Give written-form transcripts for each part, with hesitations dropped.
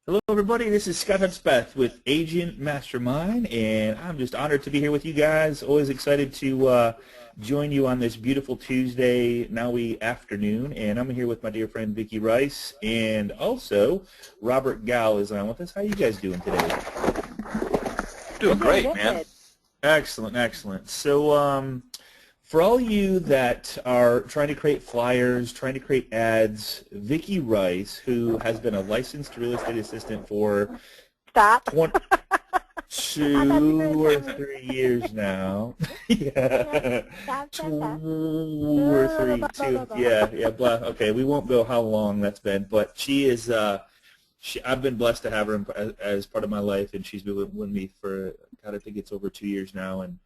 Hello, everybody. This is Scott Hudspeth with Agent Mastermind, and I'm just honored to be here with you guys. Always excited to join you on this beautiful Tuesday, afternoon. And I'm here with my dear friend Vicki Rice, and also Robert Gal is on with us. How you guys doing today? Doing great, man. Excellent, excellent. So, for all you that are trying to create flyers, trying to create ads, Vicki Rice, who has been a licensed real estate assistant for 2 or 3 years now. Yeah. Two or three, two. Yeah, blah. Okay, we won't go how long that's been, but she is, I've been blessed to have her as part of my life, and she's been with me for, God, I think it's over 2 years now, and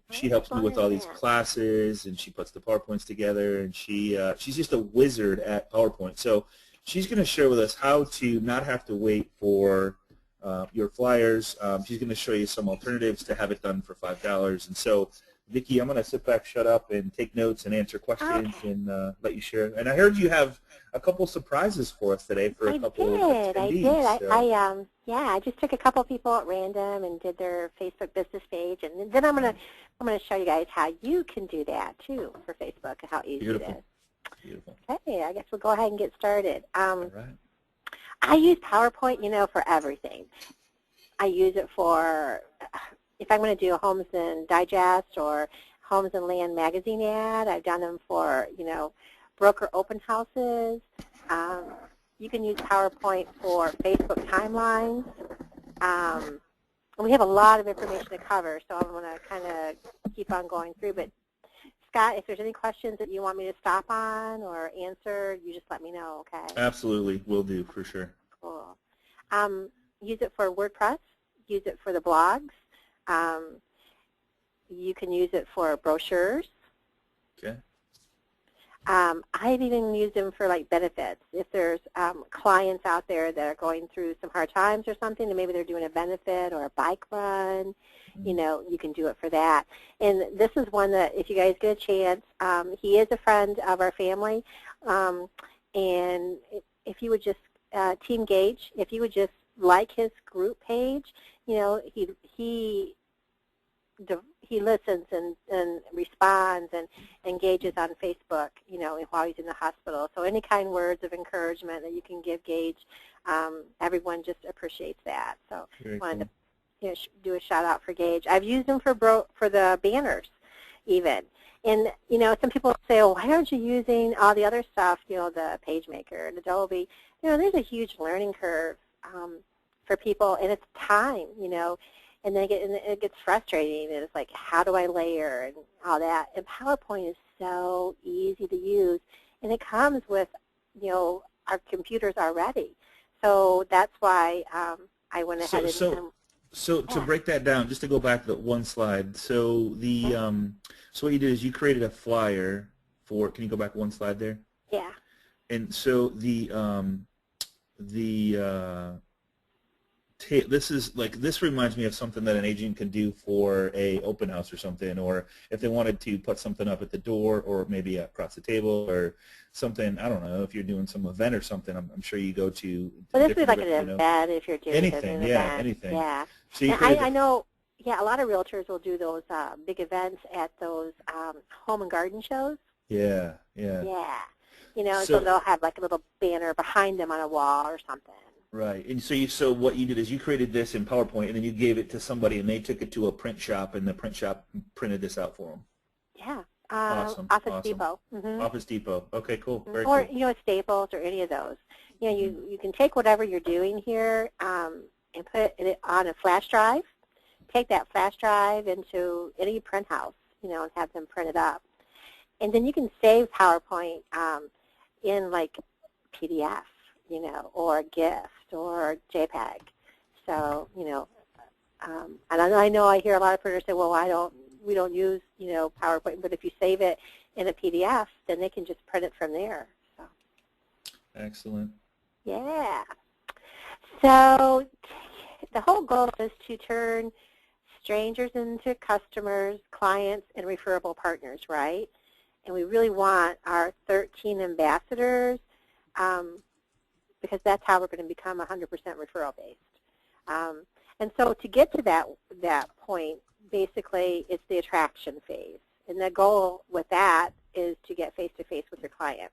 she helps me with all these classes, and she puts the PowerPoints together, and she's just a wizard at PowerPoint. So she's going to share with us how to not have to wait for your flyers. She's going to show you some alternatives to have it done for $5. And so, Vicki, I'm going to sit back, shut up, and take notes and answer questions and let you share. And I heard you have a couple surprises for us today for a couple of attendees. So. I just took a couple people at random and did their Facebook business page, and then I'm gonna show you guys how you can do that too for Facebook and how easy it is. Beautiful. Okay, I guess we'll go ahead and get started. All right. I use PowerPoint, for everything. I use it for if I'm going to do a Homes and Digest or Homes and Land magazine ad. I've done them for broker open houses. You can use PowerPoint for Facebook timelines. We have a lot of information to cover, so I'm going to kind of keep on going through. But Scott, if there's any questions that you want me to stop on or answer, you just let me know, okay? Absolutely, will do, for sure. Cool. Use it for WordPress. Use it for the blogs. You can use it for brochures. Okay. I've even used them for benefits. If there's clients out there that are going through some hard times or something, and maybe they're doing a benefit or a bike run, you can do it for that. And this is one that, if you guys get a chance, he is a friend of our family, and if you would just, Team Gage, if you would just like his group page, he listens and responds and engages on Facebook, while he's in the hospital. So any kind words of encouragement that you can give Gage, everyone just appreciates that. So I wanted to do a shout out for Gage. I've used them for the banners even. And, some people say, oh, why aren't you using all the other stuff, the PageMaker and Adobe? There's a huge learning curve for people, and it's time, and then it gets frustrating, and it's like, how do I layer and all that? And PowerPoint is so easy to use, and it comes with, our computers already. So that's why I went ahead So to break that down, just to go back to the one slide, so so what you did is you created a flyer for, can you go back one slide there? Yeah. And so this reminds me of something that an agent can do for a open house or something, or if they wanted to put something up at the door or maybe across the table or something. I don't know, if you're doing some event or something, I'm sure you go to well, this would be like an event if you're doing anything, an event. Anything. Yeah. So I know, a lot of realtors will do those big events at those home and garden shows. Yeah. So they'll have a little banner behind them on a wall or something. Right, and so what you did is you created this in PowerPoint, and then you gave it to somebody, and they took it to a print shop, and the print shop printed this out for them. Yeah. Awesome. Office Depot. Mm-hmm. Office Depot. Okay, cool. Very or cool. Staples or any of those. You can take whatever you're doing here and put it on a flash drive. Take that flash drive into any print house, and have them print it up, and then you can save PowerPoint in PDF, or GIF or JPEG. So, and I know I hear a lot of printers say, well, we don't use, PowerPoint, but if you save it in a PDF, then they can just print it from there. So. Excellent. Yeah. So the whole goal is to turn strangers into customers, clients, and referable partners, right? And we really want our 13 ambassadors because that's how we're going to become 100% referral based. And so to get to that point, basically it's the attraction phase. And the goal with that is to get face-to-face with your client.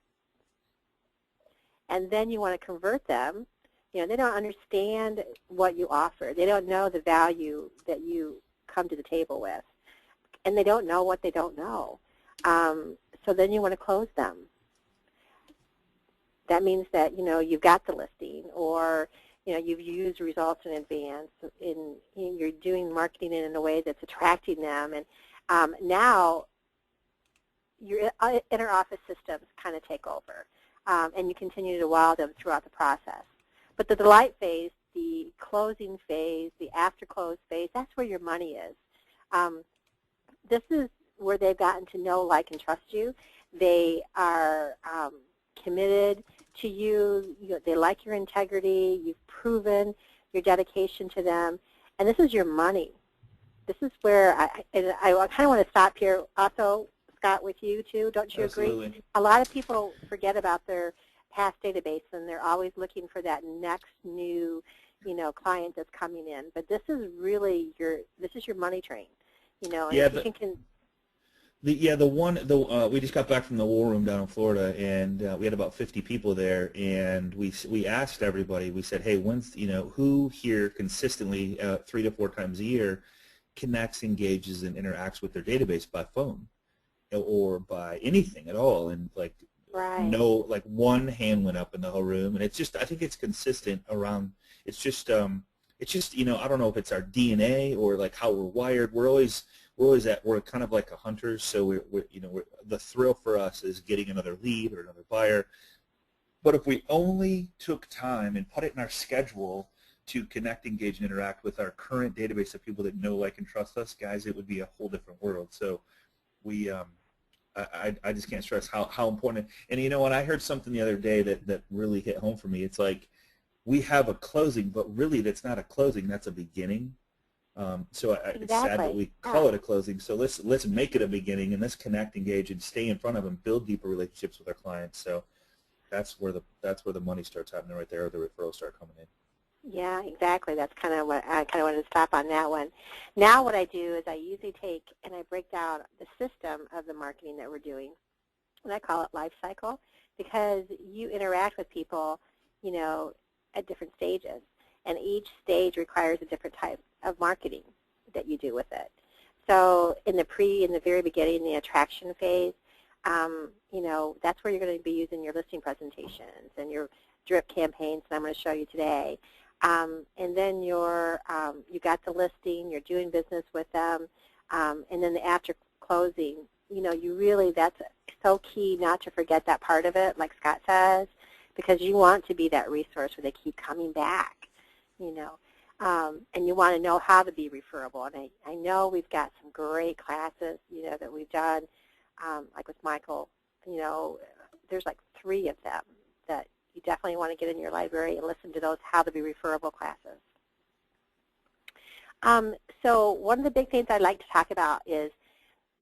And then you want to convert them. You know, they don't understand what you offer. They don't know the value that you come to the table with. And they don't know what they don't know. So then you want to close them. That means that, you know, you've got the listing, or, you know, you've used results in advance, you're doing marketing in a way that's attracting them. And now your inner office systems kind of take over, and you continue to wow them throughout the process. But the delight phase, the closing phase, the after-close phase, that's where your money is. This is where they've gotten to know, like, and trust you. They are committed to you. They like your integrity. You've proven your dedication to them. And this is your money. This is where I kind of want to stop here also, Scott, with you too. Don't you Absolutely. agree? A lot of people forget about their past database, and they're always looking for that next new, you know, client that's coming in. But this is really your money train, you know. And yeah, if you can we just got back from the War Room down in Florida, and we had about 50 people there, and we asked everybody. We said, hey, who here consistently 3 to 4 times a year connects, engages, and interacts with their database by phone or by anything at all? And like, right. no, like one hand went up in the whole room, and it's just, I think it's consistent around. It's just you know, I don't know if it's our DNA or like how we're wired. We're kind of like a hunter, so the thrill for us is getting another lead or another buyer. But if we only took time and put it in our schedule to connect, engage, and interact with our current database of people that know, like, and trust us, guys, it would be a whole different world. So I just can't stress how important. And you know what? I heard something the other day that really hit home for me. It's like we have a closing, but really that's not a closing. That's a beginning. So it's sad that we call it a closing. So let's make it a beginning, and let's connect, engage, and stay in front of them, build deeper relationships with our clients. So that's where the money starts happening right there, or the referrals start coming in. Yeah, exactly. That's kind of what I kind of wanted to stop on that one. Now what I do is I usually take and I break down the system of the marketing that we're doing, and I call it life cycle, because you interact with people, you know, at different stages, and each stage requires a different type of marketing that you do with it. So in the very beginning, the attraction phase, you know, that's where you're going to be using your listing presentations and your drip campaigns that I'm going to show you today. And then you got the listing, you're doing business with them, and then the after closing, you know, that's so key not to forget that part of it, like Scott says, because you want to be that resource where they keep coming back, you know. And you want to know how to be referable. And I know we've got some great classes, you know, that we've done, like with Michael, you know, there's like 3 of them that you definitely want to get in your library and listen to those how to be referable classes. So one of the big things I'd like to talk about is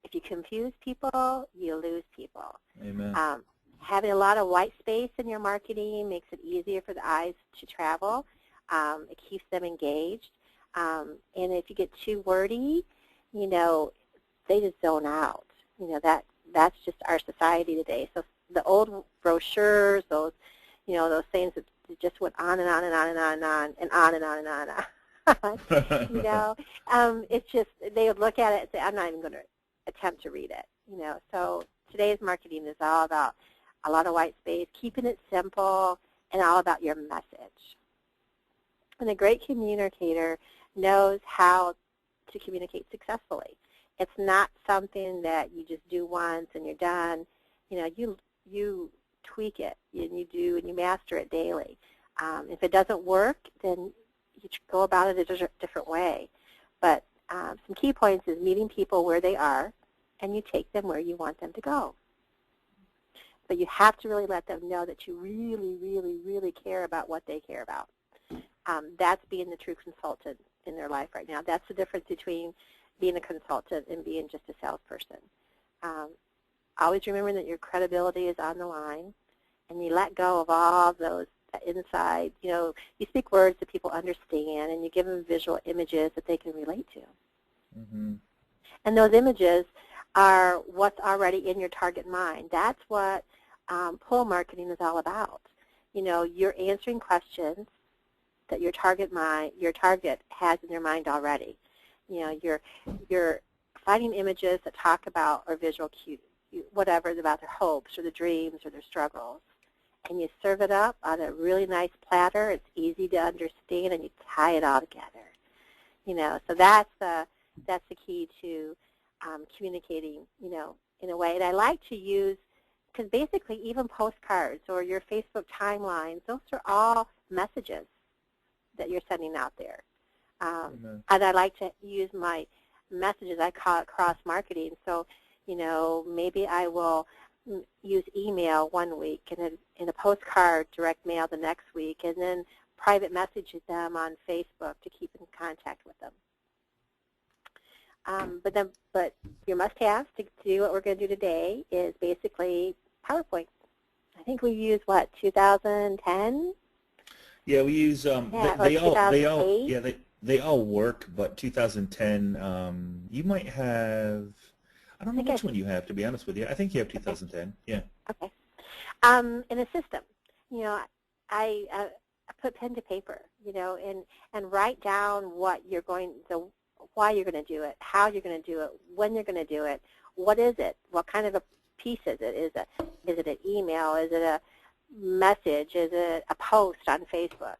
if you confuse people, you lose people. Amen. Having a lot of white space in your marketing makes it easier for the eyes to travel. It keeps them engaged. And if you get too wordy, you know, they just zone out. You know, that's just our society today. So the old brochures, those, you know, those things that just went on and on and on and on and on and on and on and on and on. You know, it's just, they would look at it and say, I'm not even going to attempt to read it. You know, so today's marketing is all about a lot of white space, keeping it simple, and all about your message. And a great communicator knows how to communicate successfully. It's not something that you just do once and you're done. You know, you tweak it and you master it daily. If it doesn't work, then you go about it a different way. But some key points is meeting people where they are, and you take them where you want them to go. But you have to really let them know that you really, really, really care about what they care about. That's being the true consultant in their life right now. That's the difference between being a consultant and being just a salesperson. Always remember that your credibility is on the line, and you let go of all those that inside. You know, you speak words that people understand, and you give them visual images that they can relate to. Mm-hmm. And those images are what's already in your target mind. That's what pull marketing is all about. You know, you're answering questions that your target has in their mind already. You know, you're finding images that talk about or visual cues, whatever, about their hopes or their dreams or their struggles. And you serve it up on a really nice platter. It's easy to understand, and you tie it all together. You know, so that's the key to communicating, you know, in a way. And I like to use, because basically even postcards or your Facebook timelines, those are all messages that you're sending out there. And I like to use my messages, I call it cross-marketing. So, you know, maybe I will use email one week and then in a postcard direct mail the next week, and then private message them on Facebook to keep in contact with them. But your must-have to do what we're going to do today is basically PowerPoint. I think we use what, 2010? Yeah, we use they all work, but 2010 you might have, I don't know which one you have, to be honest with you. I think you have 2010. Yeah. Okay. In a system, you know, I put pen to paper, you know, and write down what you're going to, why you're going to do it, how you're going to do it, when you're going to do it, what is it, what kind of a piece is it? Is it an email? Is it a message? Is it a post on Facebook?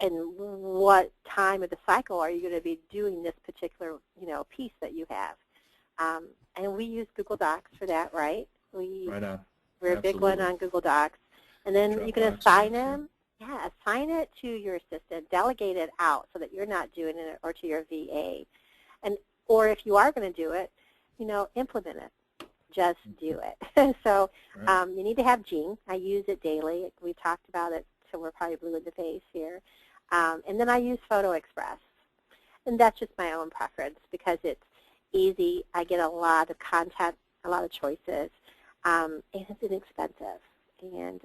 And what time of the cycle are you going to be doing this particular, you know, piece that you have? And we use Google Docs for that, right? Right on. We're a big one on Google Docs. And then you can assign them. Yeah, assign it to your assistant. Delegate it out so that you're not doing it, or to your VA. Or if you are going to do it, you know, implement it. Just do it. So you need to have Gene. I use it daily. We talked about it, so we're probably blue in the face here. And then I use Photo Express. And that's just my own preference because it's easy. I get a lot of content, a lot of choices, and it's inexpensive. And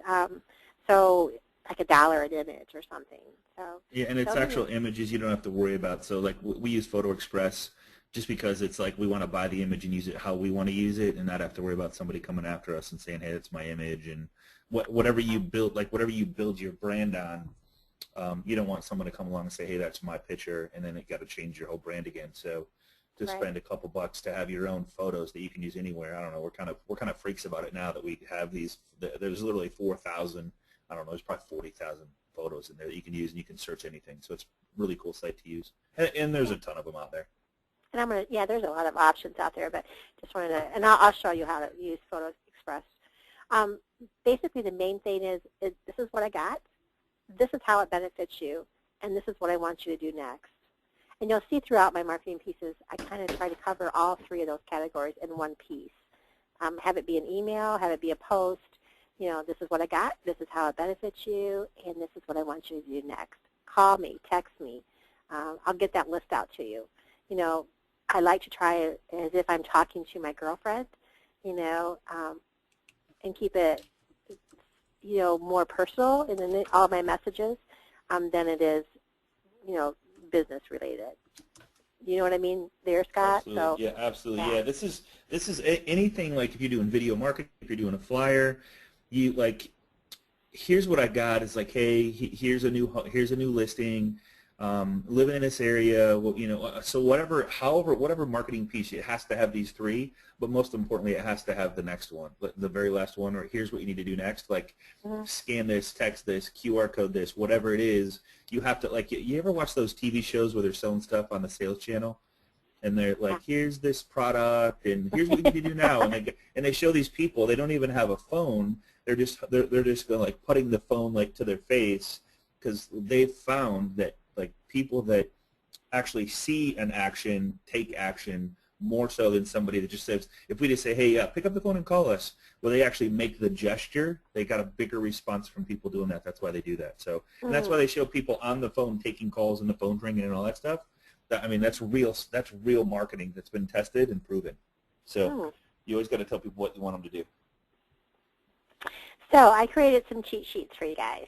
so like $1 an image or something. So yeah, and it's actual images you don't have to worry about. So like we use Photo Express just because it's like we want to buy the image and use it how we want to use it, and not have to worry about somebody coming after us and saying, hey, it's my image. And whatever you build, like whatever you build your brand on, you don't want someone to come along and say, hey, that's my picture, and then it got to change your whole brand again. So to spend a couple bucks to have your own photos that you can use anywhere, I don't know, we're kind of freaks about it now that we have these. There's literally 4,000, I don't know, there's probably 40,000 photos in there that you can use, and you can search anything. So it's a really cool site to use, and there's a ton of them out there. And I'm gonna, yeah, there's a lot of options out there, but just wanted to, and I'll show you how to use Photo Express. Basically, the main thing is this is what I got, this is how it benefits you, and this is what I want you to do next. And you'll see throughout my marketing pieces, I kind of try to cover all three of those categories in one piece. Have it be an email, have it be a post. You know, this is what I got, this is how it benefits you, and this is what I want you to do next. Call me, text me. I'll get that list out to you. You know, I like to try it as if I'm talking to my girlfriend, you know, and keep it, you know, more personal in all my messages than it is, you know, business related. You know what I mean there, Scott? Absolutely. So, yeah, absolutely. Yeah, this is anything like if you're doing video marketing, if you're doing a flyer, you like, here's what I got. It's like, hey, here's a new listing. Living in this area, you know, so whatever marketing piece, it has to have these three, but most importantly, it has to have the next one, the very last one, or here's what you need to do next, like scan this, text this, QR code this, whatever it is. You have to, like, you ever watch those TV shows where they're selling stuff on the sales channel, and they're like, here's this product, and here's what you need to do now, and they show these people, they don't even have a phone, they're just going, like, putting the phone like to their face, because they've found that like people that actually see an action take action more so than somebody that just says, if we just say, hey, pick up the phone and call us, well, they actually make the gesture, they got a bigger response from people doing that. That's why they do that. So, and that's why they show people on the phone taking calls and the phone ringing and all that stuff. I mean, that's real marketing that's been tested and proven. So you always got to tell people what you want them to do. So I created some cheat sheets for you guys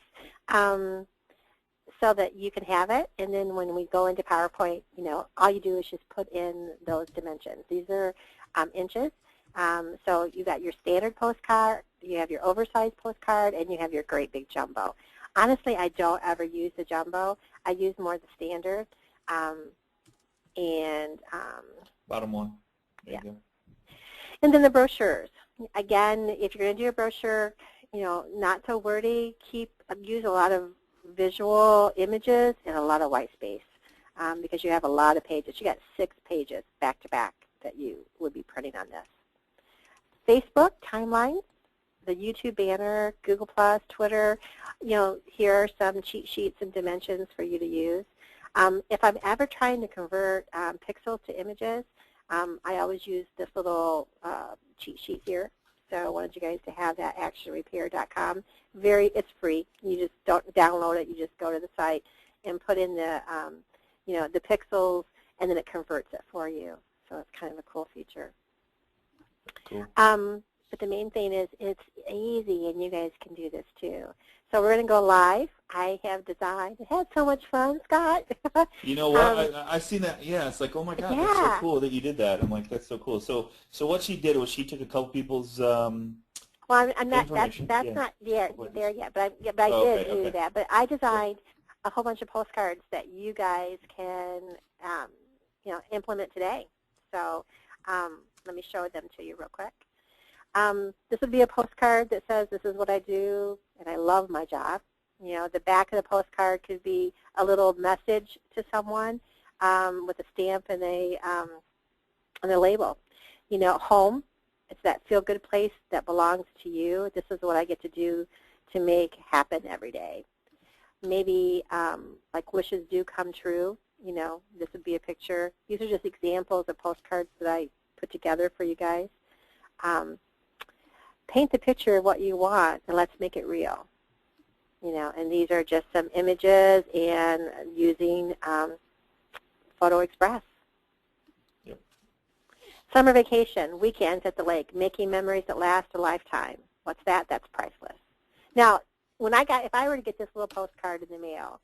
so that you can have it. And then when we go into PowerPoint, all you do is just put in those dimensions. These are inches. So you got your standard postcard, you have your oversized postcard, and you have your great big jumbo. Honestly, I don't ever use the jumbo. I use more the standard. Bottom one. There Yeah. you go. And then the brochures. Again, if you're going to do a brochure, not so wordy, use a lot of visual images and a lot of white space because you have a lot of pages. You got 6 pages back to back that you would be printing on this. Facebook timelines, the YouTube banner, Google+, Twitter. Here are some cheat sheets and dimensions for you to use. If I'm ever trying to convert pixels to images, I always use this little cheat sheet here. So I wanted you guys to have that, actionrepair.com. It's free. You just don't download it. You just go to the site and put in the, the pixels, and then it converts it for you. So it's kind of a cool feature. Cool. But the main thing is it's easy, and you guys can do this too. So we're going to go live. I have designed. It had so much fun, Scott. You know what? I seen that. Yeah, it's like, oh my God, that's so cool that you did that. I'm like, that's so cool. So what she did was she took a couple people's well, I'm not. That's not there yet. But I did do that. But I designed a whole bunch of postcards that you guys can, implement today. So let me show them to you real quick. This would be a postcard that says, this is what I do, and I love my job. The back of the postcard could be a little message to someone with a stamp and a label. Home, it's that feel-good place that belongs to you. This is what I get to do to make happen every day. Maybe like wishes do come true. This would be a picture. These are just examples of postcards that I put together for you guys. Paint the picture of what you want, and let's make it real. And these are just some images and using Photo Express. Yep. Summer vacation, weekends at the lake, making memories that last a lifetime. What's that? That's priceless. Now, if I were to get this little postcard in the mail,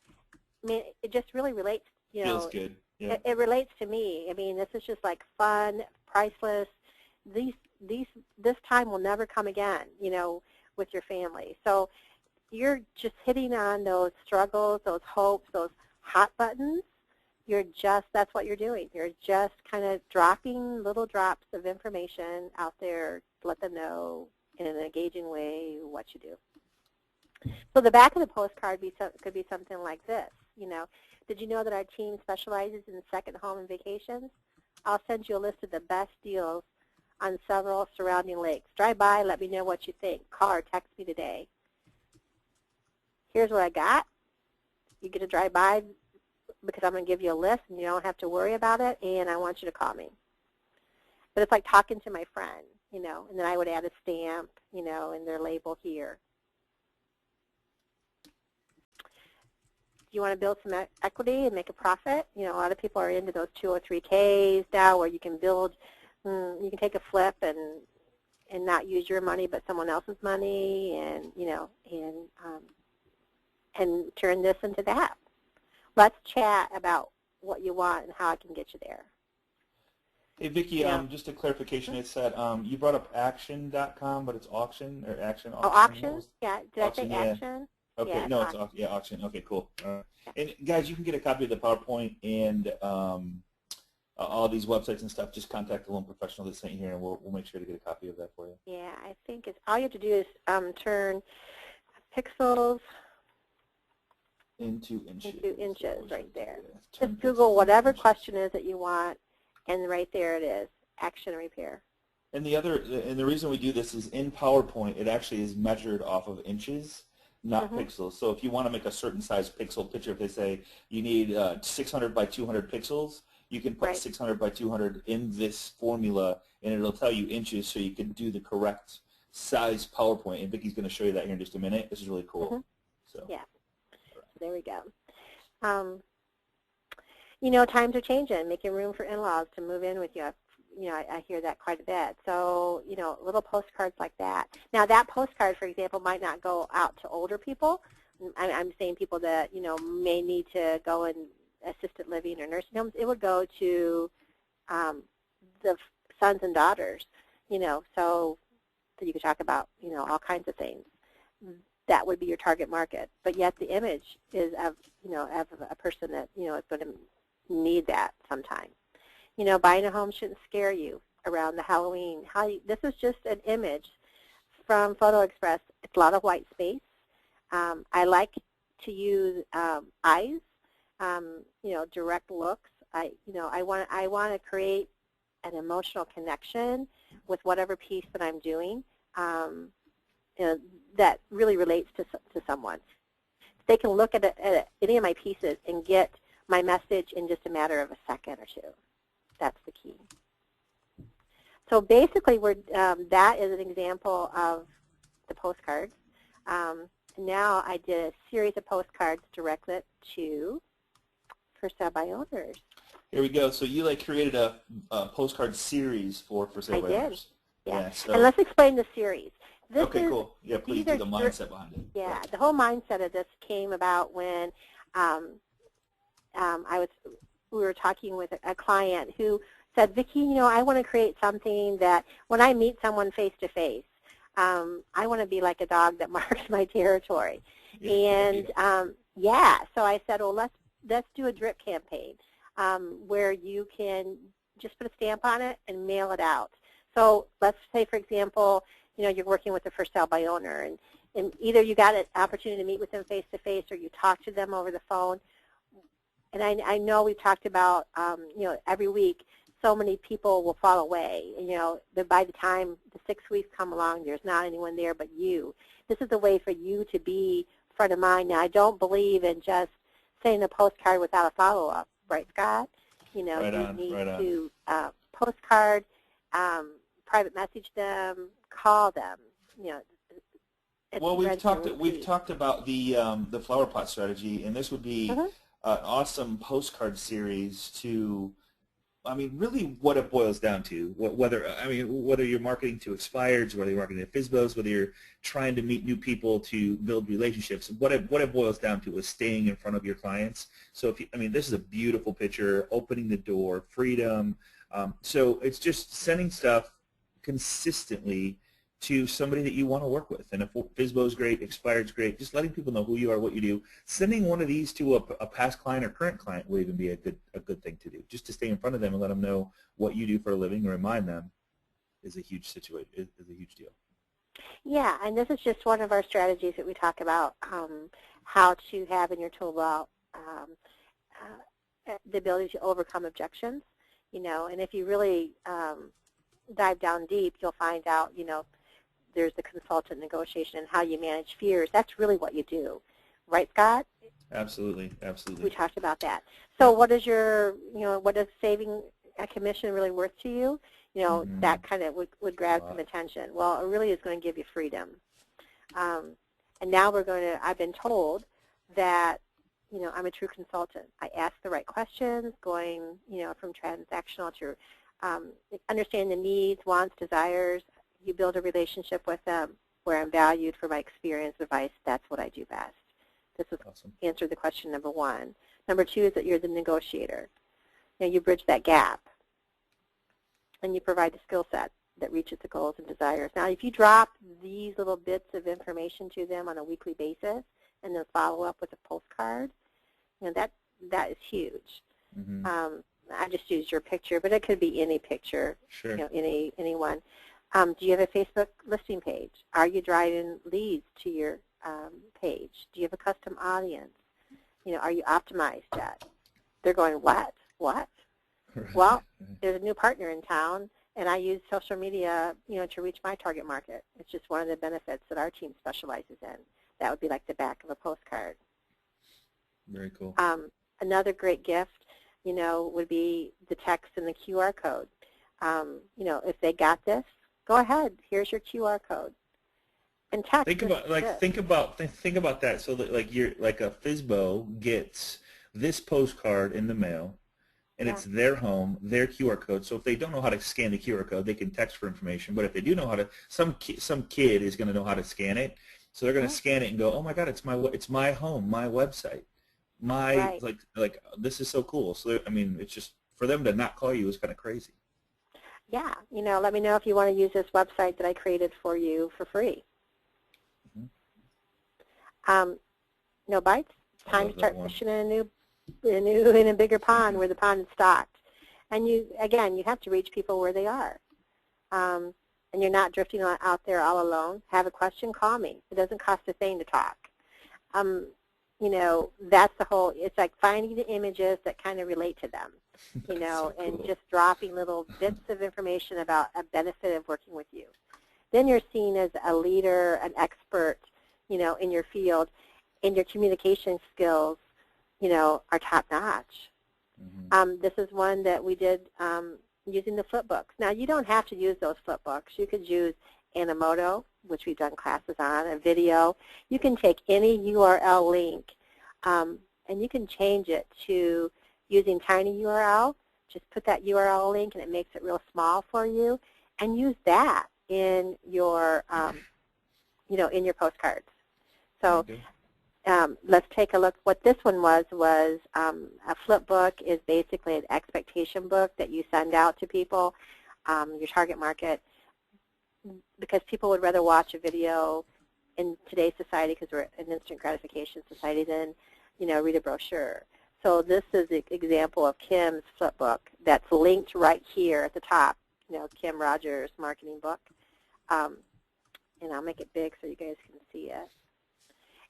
it just really relates. Feels good. Yeah. It relates to me. This is just like fun, priceless. This time will never come again, with your family. So you're just hitting on those struggles, those hopes, those hot buttons. That's what you're doing. You're just kind of dropping little drops of information out there to let them know in an engaging way what you do. So the back of the postcard could be something like this. Did you know that our team specializes in second home and vacations? I'll send you a list of the best deals on several surrounding lakes. Drive by, let me know what you think. Call or text me today. Here's what I got. You get to drive by because I'm going to give you a list, and you don't have to worry about it, and I want you to call me. But it's like talking to my friend, and then I would add a stamp, and their label here. You want to build some equity and make a profit? A lot of people are into those 203Ks now where you can build. You can take a flip and not use your money but someone else's money, and turn this into that. Let's chat about what you want and how I can get you there. Hey Vicki, just a clarification. It said you brought up action.com, but it's auction or action. Oh, auction? Yeah. Did I say action? Okay. Yeah, No, it's auction. Okay, cool. And guys, you can get a copy of the PowerPoint and all these websites and stuff. Just contact the loan professional that's sent here, and we'll make sure to get a copy of that for you. Yeah, I think all you have to do is turn pixels into inches. Right there. Just Google whatever question is that you want, and right there it is, Action Repair. And the reason we do this is in PowerPoint, it actually is measured off of inches, not pixels. So if you want to make a certain size pixel picture, if they say you need 600 by 200 pixels, you can put 600 by 200 in this formula, and it'll tell you inches, so you can do the correct size PowerPoint. And Vicki's going to show you that here in just a minute. This is really cool. So yeah, there we go. Times are changing, making room for in-laws to move in with you. I hear that quite a bit. So, little postcards like that. Now, that postcard, for example, might not go out to older people. I'm saying people that, may need to go in assisted living or nursing homes. It would go to the sons and daughters, so you could talk about, all kinds of things. That would be your target market. But yet the image is of, of a person that, is going to need that sometime. Buying a home shouldn't scare you around the Halloween. This is just an image from Photo Express. It's a lot of white space. I like to use eyes, direct looks. I want to create an emotional connection with whatever piece that I'm doing that really relates to someone. They can look at any of my pieces and get my message in just a matter of a second or two. That's the key. So basically, that is an example of the postcards. Now I did a series of postcards directed to for sale by owners. Here we go. So you created a postcard series for sale by owners. Yeah. So. And let's explain the series. Okay, cool. Yeah, please do the mindset behind it. Yeah, the whole mindset of this came about when we were talking with a client who said, Vicki, I want to create something that when I meet someone face to face, I want to be like a dog that marks my territory. And so I said, well, let's do a drip campaign where you can just put a stamp on it and mail it out. So let's say, for example, you're working with a for sale by owner, and either you got an opportunity to meet with them face to face or you talk to them over the phone. And I know we've talked about, every week so many people will fall away. That by the time the 6 weeks come along, there's not anyone there but you. This is a way for you to be front of mind. Now, I don't believe in just sending a postcard without a follow-up, right, Scott? You need to postcard, private message them, call them. Well, we've talked about the flower pot strategy, and this would be an awesome postcard series to. I mean, really, what it boils down to, whether you're marketing to expireds, whether you're marketing to FSBOs, whether you're trying to meet new people to build relationships, what it boils down to is staying in front of your clients. So, this is a beautiful picture, opening the door, freedom. So it's just sending stuff consistently to somebody that you want to work with. And if FSBO is great, expired is great, just letting people know who you are, what you do. Sending one of these to a past client or current client will even be a good thing to do. Just to stay in front of them and let them know what you do for a living and remind them is a huge deal. Yeah, and this is just one of our strategies that we talk about, how to have in your tool belt the ability to overcome objections. And if you really dive down deep, you'll find out, there's the consultant negotiation and how you manage fears. That's really what you do. Right, Scott? Absolutely. We talked about that. So what is what is saving a commission really worth to you? That kind of would grab some attention. Well, it really is going to give you freedom. And now I've been told that, I'm a true consultant. I ask the right questions, going, from transactional to understand the needs, wants, desires. You build a relationship with them where I'm valued for my experience, advice. That's what I do best. This is awesome. Answer the question number one. Number two is that you're the negotiator. You bridge that gap, and you provide the skill set that reaches the goals and desires. Now, if you drop these little bits of information to them on a weekly basis and then follow up with a postcard, that is huge. I just used your picture, but it could be any picture, sure. Anyone. Do you have a Facebook listing page? Are you driving leads to your page? Do you have a custom audience? Are you optimized yet? They're going, what? Right. Well, there's a new partner in town, and I use social media, to reach my target market. It's just one of the benefits that our team specializes in. That would be like the back of a postcard. Very cool. Another great gift, would be the text and the QR code. If they got this, go ahead. Here's your QR code. And text. Think about that. So that you're like a FSBO gets this postcard in the mail, and it's their home, their QR code. So if they don't know how to scan the QR code, they can text for information. But if they do know how to, some kid is going to know how to scan it. So they're going to scan it and go, oh my God, it's my home, my website, my like this is so cool. So I mean, it's just for them to not call you is kind of crazy. Yeah, let me know if you want to use this website that I created for you for free. No bites. Time to start fishing in a bigger pond where the pond is stocked. And you have to reach people where they are. And you're not drifting out there all alone. Have a question, call me. It doesn't cost a thing to talk. That's the whole, it's like finding the images that kind of relate to them, so and cool. Just dropping little bits of information about a benefit of working with you. Then you're seen as a leader, an expert, in your field, and your communication skills, are top-notch. This is one that we did using the flipbooks. Now, you don't have to use those flipbooks. You could use Animoto, which we've done classes on, a video. You can take any URL link, and you can change it to using TinyURL. Just put that URL link, and it makes it real small for you, and use that in your, in your postcards. So let's take a look. What this one was a flip book is basically an expectation book that you send out to people, your target market, because people would rather watch a video in today's society, because we're an instant gratification society, than read a brochure. So this is an example of Kim's flip book that's linked right here at the top. Kim Rogers marketing book, and I'll make it big so you guys can see it.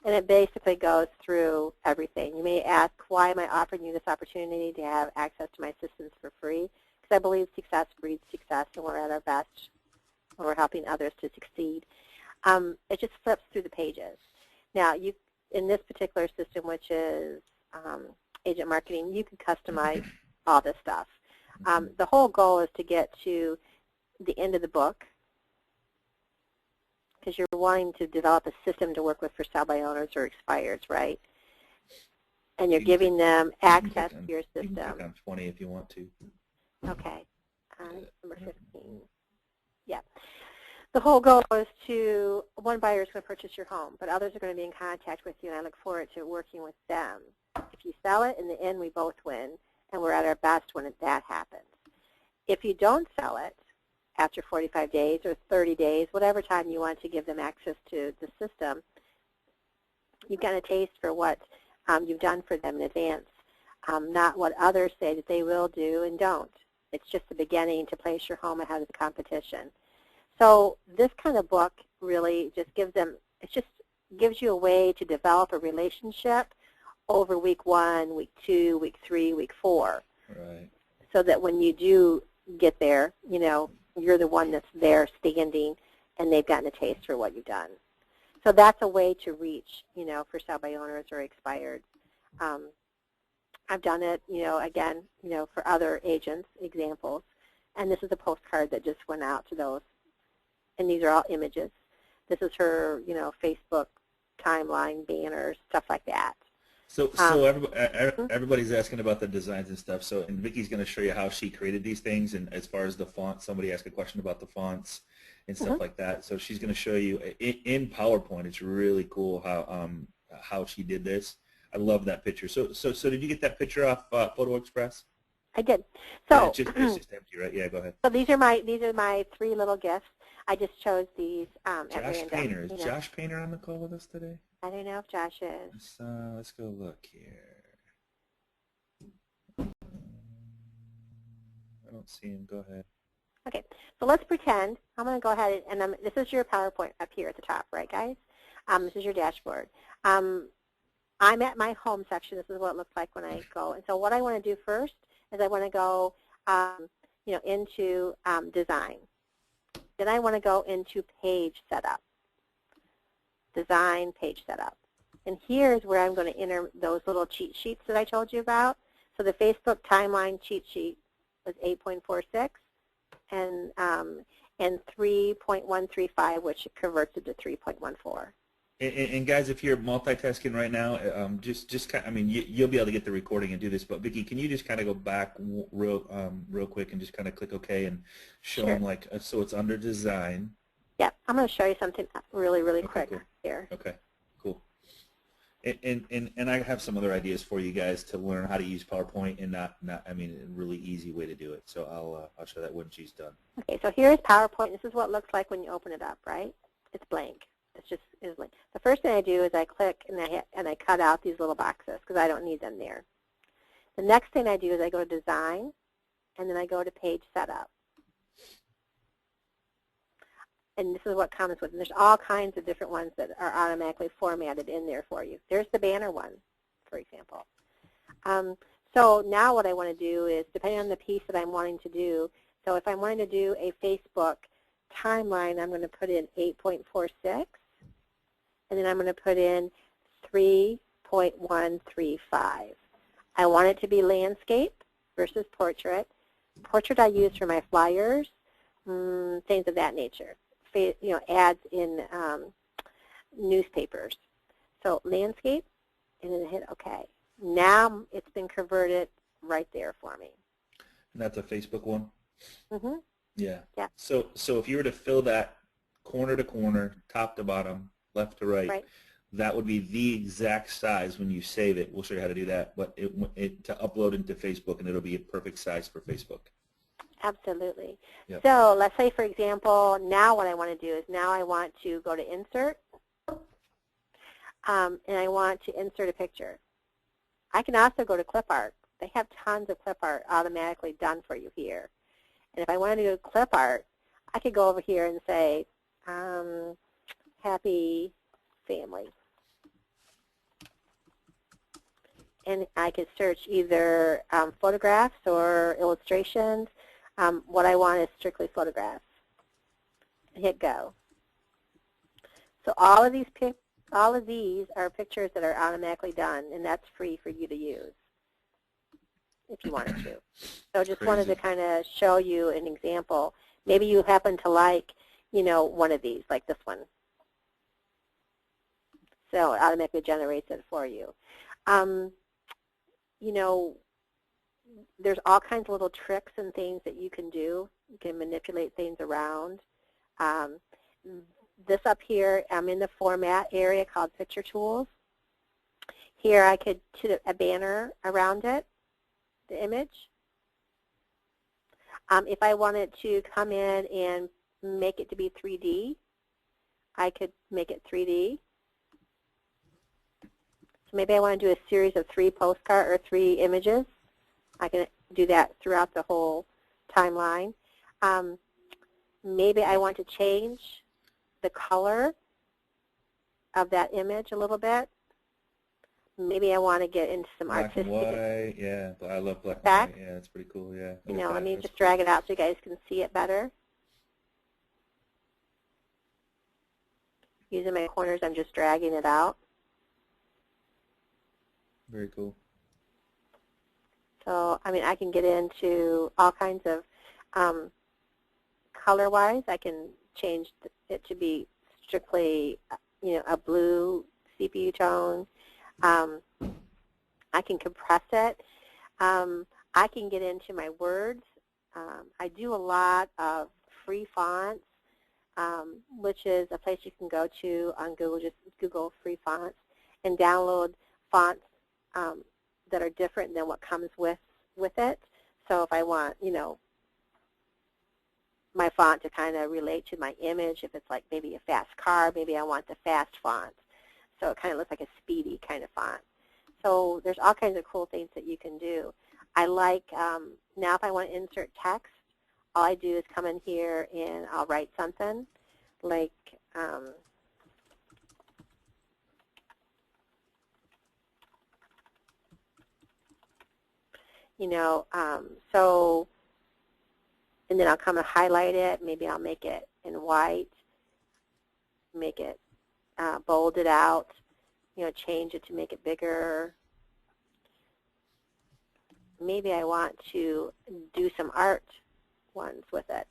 And it basically goes through everything. You may ask, why am I offering you this opportunity to have access to my systems for free? Because I believe success breeds success, and we're at our best when we're helping others to succeed. It just flips through the pages. Now, in this particular system, which is Agent Marketing, you can customize all this stuff. The whole goal is to get to the end of the book, because you're wanting to develop a system to work with for sell-by owners or expireds, right? And you're giving them access to your system. You can click on 20 if you want to. Okay. Number 15. Yeah. The whole goal is to, one buyer is going to purchase your home, but others are going to be in contact with you, and I look forward to working with them. If you sell it, in the end, we both win, and we're at our best when that happens. If you don't sell it, after 45 days or 30 days, whatever time you want to give them access to the system, you've got a taste for what you've done for them in advance, not what others say that they will do and don't. It's just the beginning to place your home ahead of the competition. So this kind of book really just gives you a way to develop a relationship over week 1, week 2, week 3, week 4. Right. So that when you do get there, you're the one that's there standing, and they've gotten a taste for what you've done. So that's a way to reach, for sell-by owners or expired. I've done it, again, for other agents, examples. And this is a postcard that just went out to those. And these are all images. This is her, Facebook timeline, banners, stuff like that. So everybody's asking about the designs and stuff. So, and Vicki's going to show you how she created these things, and as far as the font, somebody asked a question about the fonts and stuff like that. So she's going to show you in PowerPoint. It's really cool how she did this. I love that picture. So did you get that picture off Photo Express? I did. So it's just empty, right? Yeah, go ahead. So these are my 3 little gifts. I just chose these at Josh random. Painter. Is Josh Painter on the call with us today? I don't know if Josh is. Let's go look here. I don't see him. Go ahead. Okay, so let's pretend. I'm going to go ahead and this is your PowerPoint up here at the top, right, guys? This is your dashboard. I'm at my home section. This is what it looks like when I go. And so what I want to do first is I want to go, into design. Then I want to go into page setup. Design, page setup. And here's where I'm going to enter those little cheat sheets that I told you about. So the Facebook timeline cheat sheet was 8.46 and 3.135, which converts it to 3.14. And guys, if you're multitasking right now, just kind, I mean, you'll be able to get the recording and do this. But Vicki, can you just kind of go back real quick and just kind of click OK and show Sure. them like so it's under design. Yep. I'm going to show you something really Okay, quick cool. here. Okay, cool. And I have some other ideas for you guys to learn how to use PowerPoint and not I mean a really easy way to do it. So I'll show that when she's done. Okay, so here's PowerPoint. This is what it looks like when you open it up, right? It's blank. It's just is blank. The first thing I do is I click and I cut out these little boxes because I don't need them there. The next thing I do is I go to Design, and then I go to Page Setup. And this is what comes with it. There's all kinds of different ones that are automatically formatted in there for you. There's the banner one, for example. So now what I want to do is, depending on the piece that I'm wanting to do, so if I'm wanting to do a Facebook timeline, I'm going to put in 8.46, and then I'm going to put in 3.135. I want it to be landscape versus portrait. Portrait I use for my flyers, things of that nature. Ads in newspapers. So landscape, and then hit OK. Now it's been converted right there for me. And that's a Facebook one? Mm-hmm. Yeah. Yeah. So if you were to fill that corner to corner, top to bottom, left to right, that would be the exact size when you save it. We'll show you how to do that, but to upload into Facebook, and it'll be a perfect size for Facebook. Absolutely. Yep. So let's say, for example, now what I want to do is now I want to go to Insert, and I want to insert a picture. I can also go to Clip Art. They have tons of Clip Art automatically done for you here. And if I wanted to do Clip Art, I could go over here and say, Happy Family. And I could search either photographs or illustrations. What I want is strictly photographs. Hit Go. So all of these are pictures that are automatically done, and that's free for you to use if you wanted to. So just wanted to kind of show you an example. Maybe you happen to like, one of these, like this one. So it automatically generates it for you. There's all kinds of little tricks and things that you can do. You can manipulate things around. This up here, I'm in the format area called Picture Tools. Here I could put a banner around it, the image. If I wanted to come in and make it to be 3D, I could make it 3D. So maybe I want to do a series of 3 postcards or 3 images. I can do that throughout the whole timeline. Maybe I want to change the color of that image a little bit. Maybe I want to get into some artistic. Black and white, yeah. I love black and white. Yeah, that's pretty cool, yeah. Let me just drag it out so you guys can see it better. Using my corners, I'm just dragging it out. Very cool. So, I can get into all kinds of color-wise. I can change it to be strictly, a blue CPU tone. I can compress it. I can get into my words. I do a lot of free fonts, which is a place you can go to on Google. Just Google free fonts and download fonts that are different than what comes with it. So if I want, my font to kind of relate to my image, if it's like maybe a fast car, maybe I want the fast font. So it kind of looks like a speedy kind of font. So there's all kinds of cool things that you can do. I like, now if I want to insert text, all I do is come in here and I'll write something like, and then I'll come and highlight it. Maybe I'll make it in white, make it bold it out, change it to make it bigger. Maybe I want to do some art ones with it.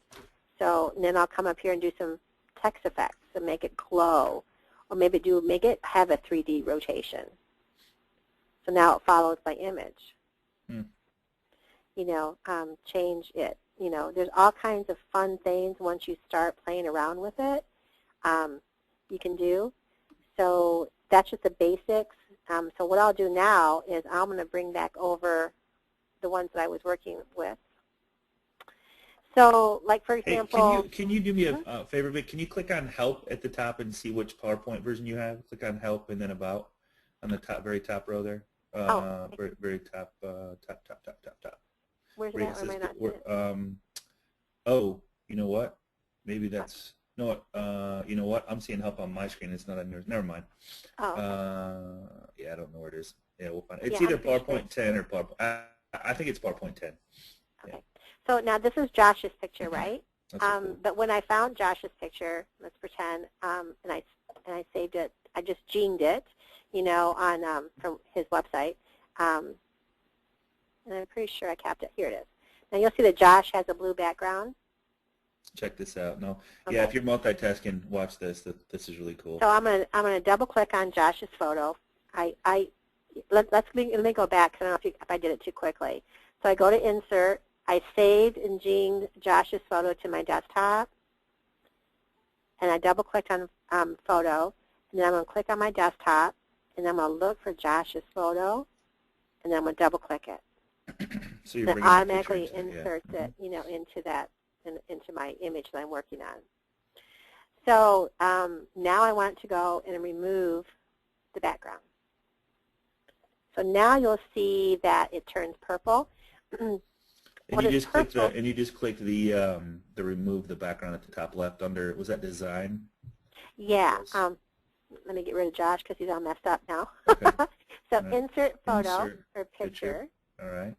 So and then I'll come up here and do some text effects and make it glow or maybe make it have a 3D rotation. So now it follows my image. You know, change it. You know, there's all kinds of fun things once you start playing around with it you can do. So that's just the basics. So what I'll do now is I'm going to bring back over the ones that I was working with. So, like for example, hey, can you do me a favor, Vic? Can you click on Help at the top and see which PowerPoint version you have? Click on Help and then About on the top, very top row there. Very top, top. Where's that? Or am I not seeing it? Oh, you know what? Maybe that's no. You know what? I'm seeing Help on my screen. It's not on yours. Never mind. Oh. Okay. Yeah, I don't know where it is. Yeah, we'll find it. It's either PowerPoint 10 or PowerPoint. I think it's PowerPoint 10. Okay. Yeah. So now this is Josh's picture, right? Cool. But when I found Josh's picture, let's pretend, and I saved it. I just ginged it, you know, on from his website, and I'm pretty sure I capped it. Here it is. Now you'll see that Josh has a blue background. Check this out. No, okay. Yeah, if you're multitasking, watch this. This is really cool. So I'm gonna double click on Josh's photo. Let me go back, because I don't know if I did it too quickly. So I go to Insert. I saved and ginged Josh's photo to my desktop, and I double-clicked on Photo, and then I'm going to click on my desktop, and I'm going to look for Josh's photo, and then I'm going to double-click it. So you're it automatically inserts it, you know, into my image that I'm working on. So now I want to go and remove the background. So now you'll see that it turns purple. And you just click the remove the background at the top left under, was that Design? Yeah. Let me get rid of Josh because he's all messed up now. Okay. So right. Insert Photo or Picture. All right.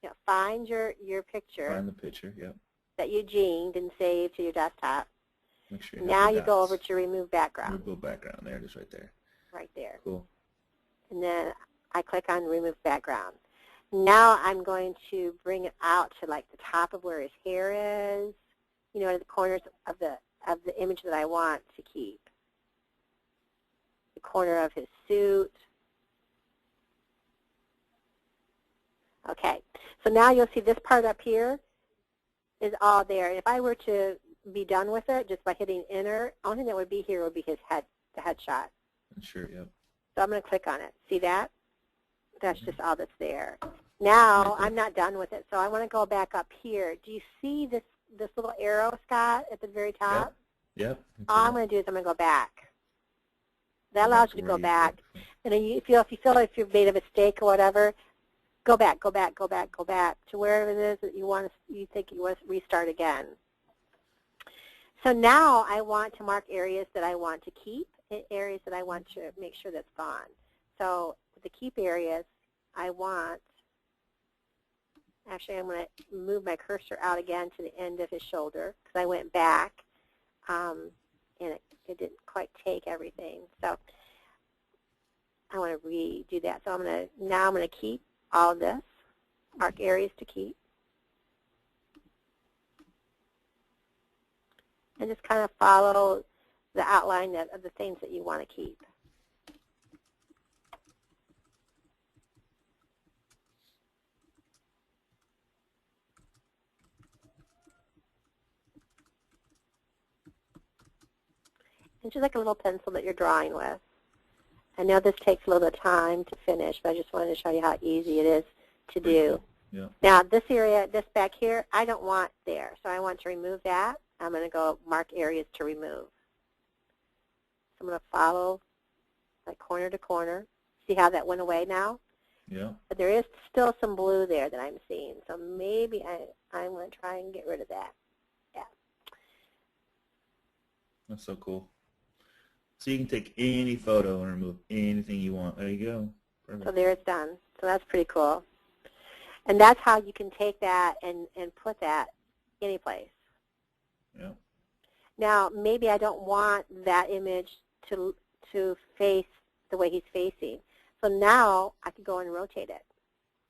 Yeah, find your picture. Find the picture, yep. That you ginged and saved to your desktop. Make sure now you go over to Remove Background. Remove Background. There it is right there. Right there. Cool. And then I click on Remove Background. Now I'm going to bring it out to like the top of where his hair is, you know, to the corners of the image that I want to keep. The corner of his suit. Okay, so now you'll see this part up here is all there. And if I were to be done with it just by hitting Enter, the only thing that would be here would be his head, the headshot. Sure, yep. So I'm going to click on it. See that? That's just all that's there. Now I'm not done with it, so I want to go back up here. Do you see this little arrow, Scott, at the very top? Yep. All I'm going to do is I'm going to go back. That allows you to go back. And then if you feel like you've made a mistake or whatever, go back to wherever it is that you think you want to restart again. So now I want to mark areas that I want to keep and areas that I want to make sure that's gone. So the keep areas, I want, actually I'm going to move my cursor out again to the end of his shoulder because I went back and it didn't quite take everything. So I want to redo that. So now I'm going to keep all of this, mark areas to keep. And just kind of follow the outline of the things that you want to keep. It's just like a little pencil that you're drawing with. I know this takes a little bit of time to finish, but I just wanted to show you how easy it is to do. Yeah. Now, this area, this back here, I don't want there, so I want to remove that. I'm going to go mark areas to remove. So I'm going to follow like corner to corner. See how that went away now? Yeah. But there is still some blue there that I'm seeing, so maybe I'm going to try and get rid of that. Yeah. That's so cool. So you can take any photo and remove anything you want. There you go. Perfect. So there it's done. So that's pretty cool. And that's how you can take that and put that any place. Yeah. Now, maybe I don't want that image to face the way he's facing. So now I can go and rotate it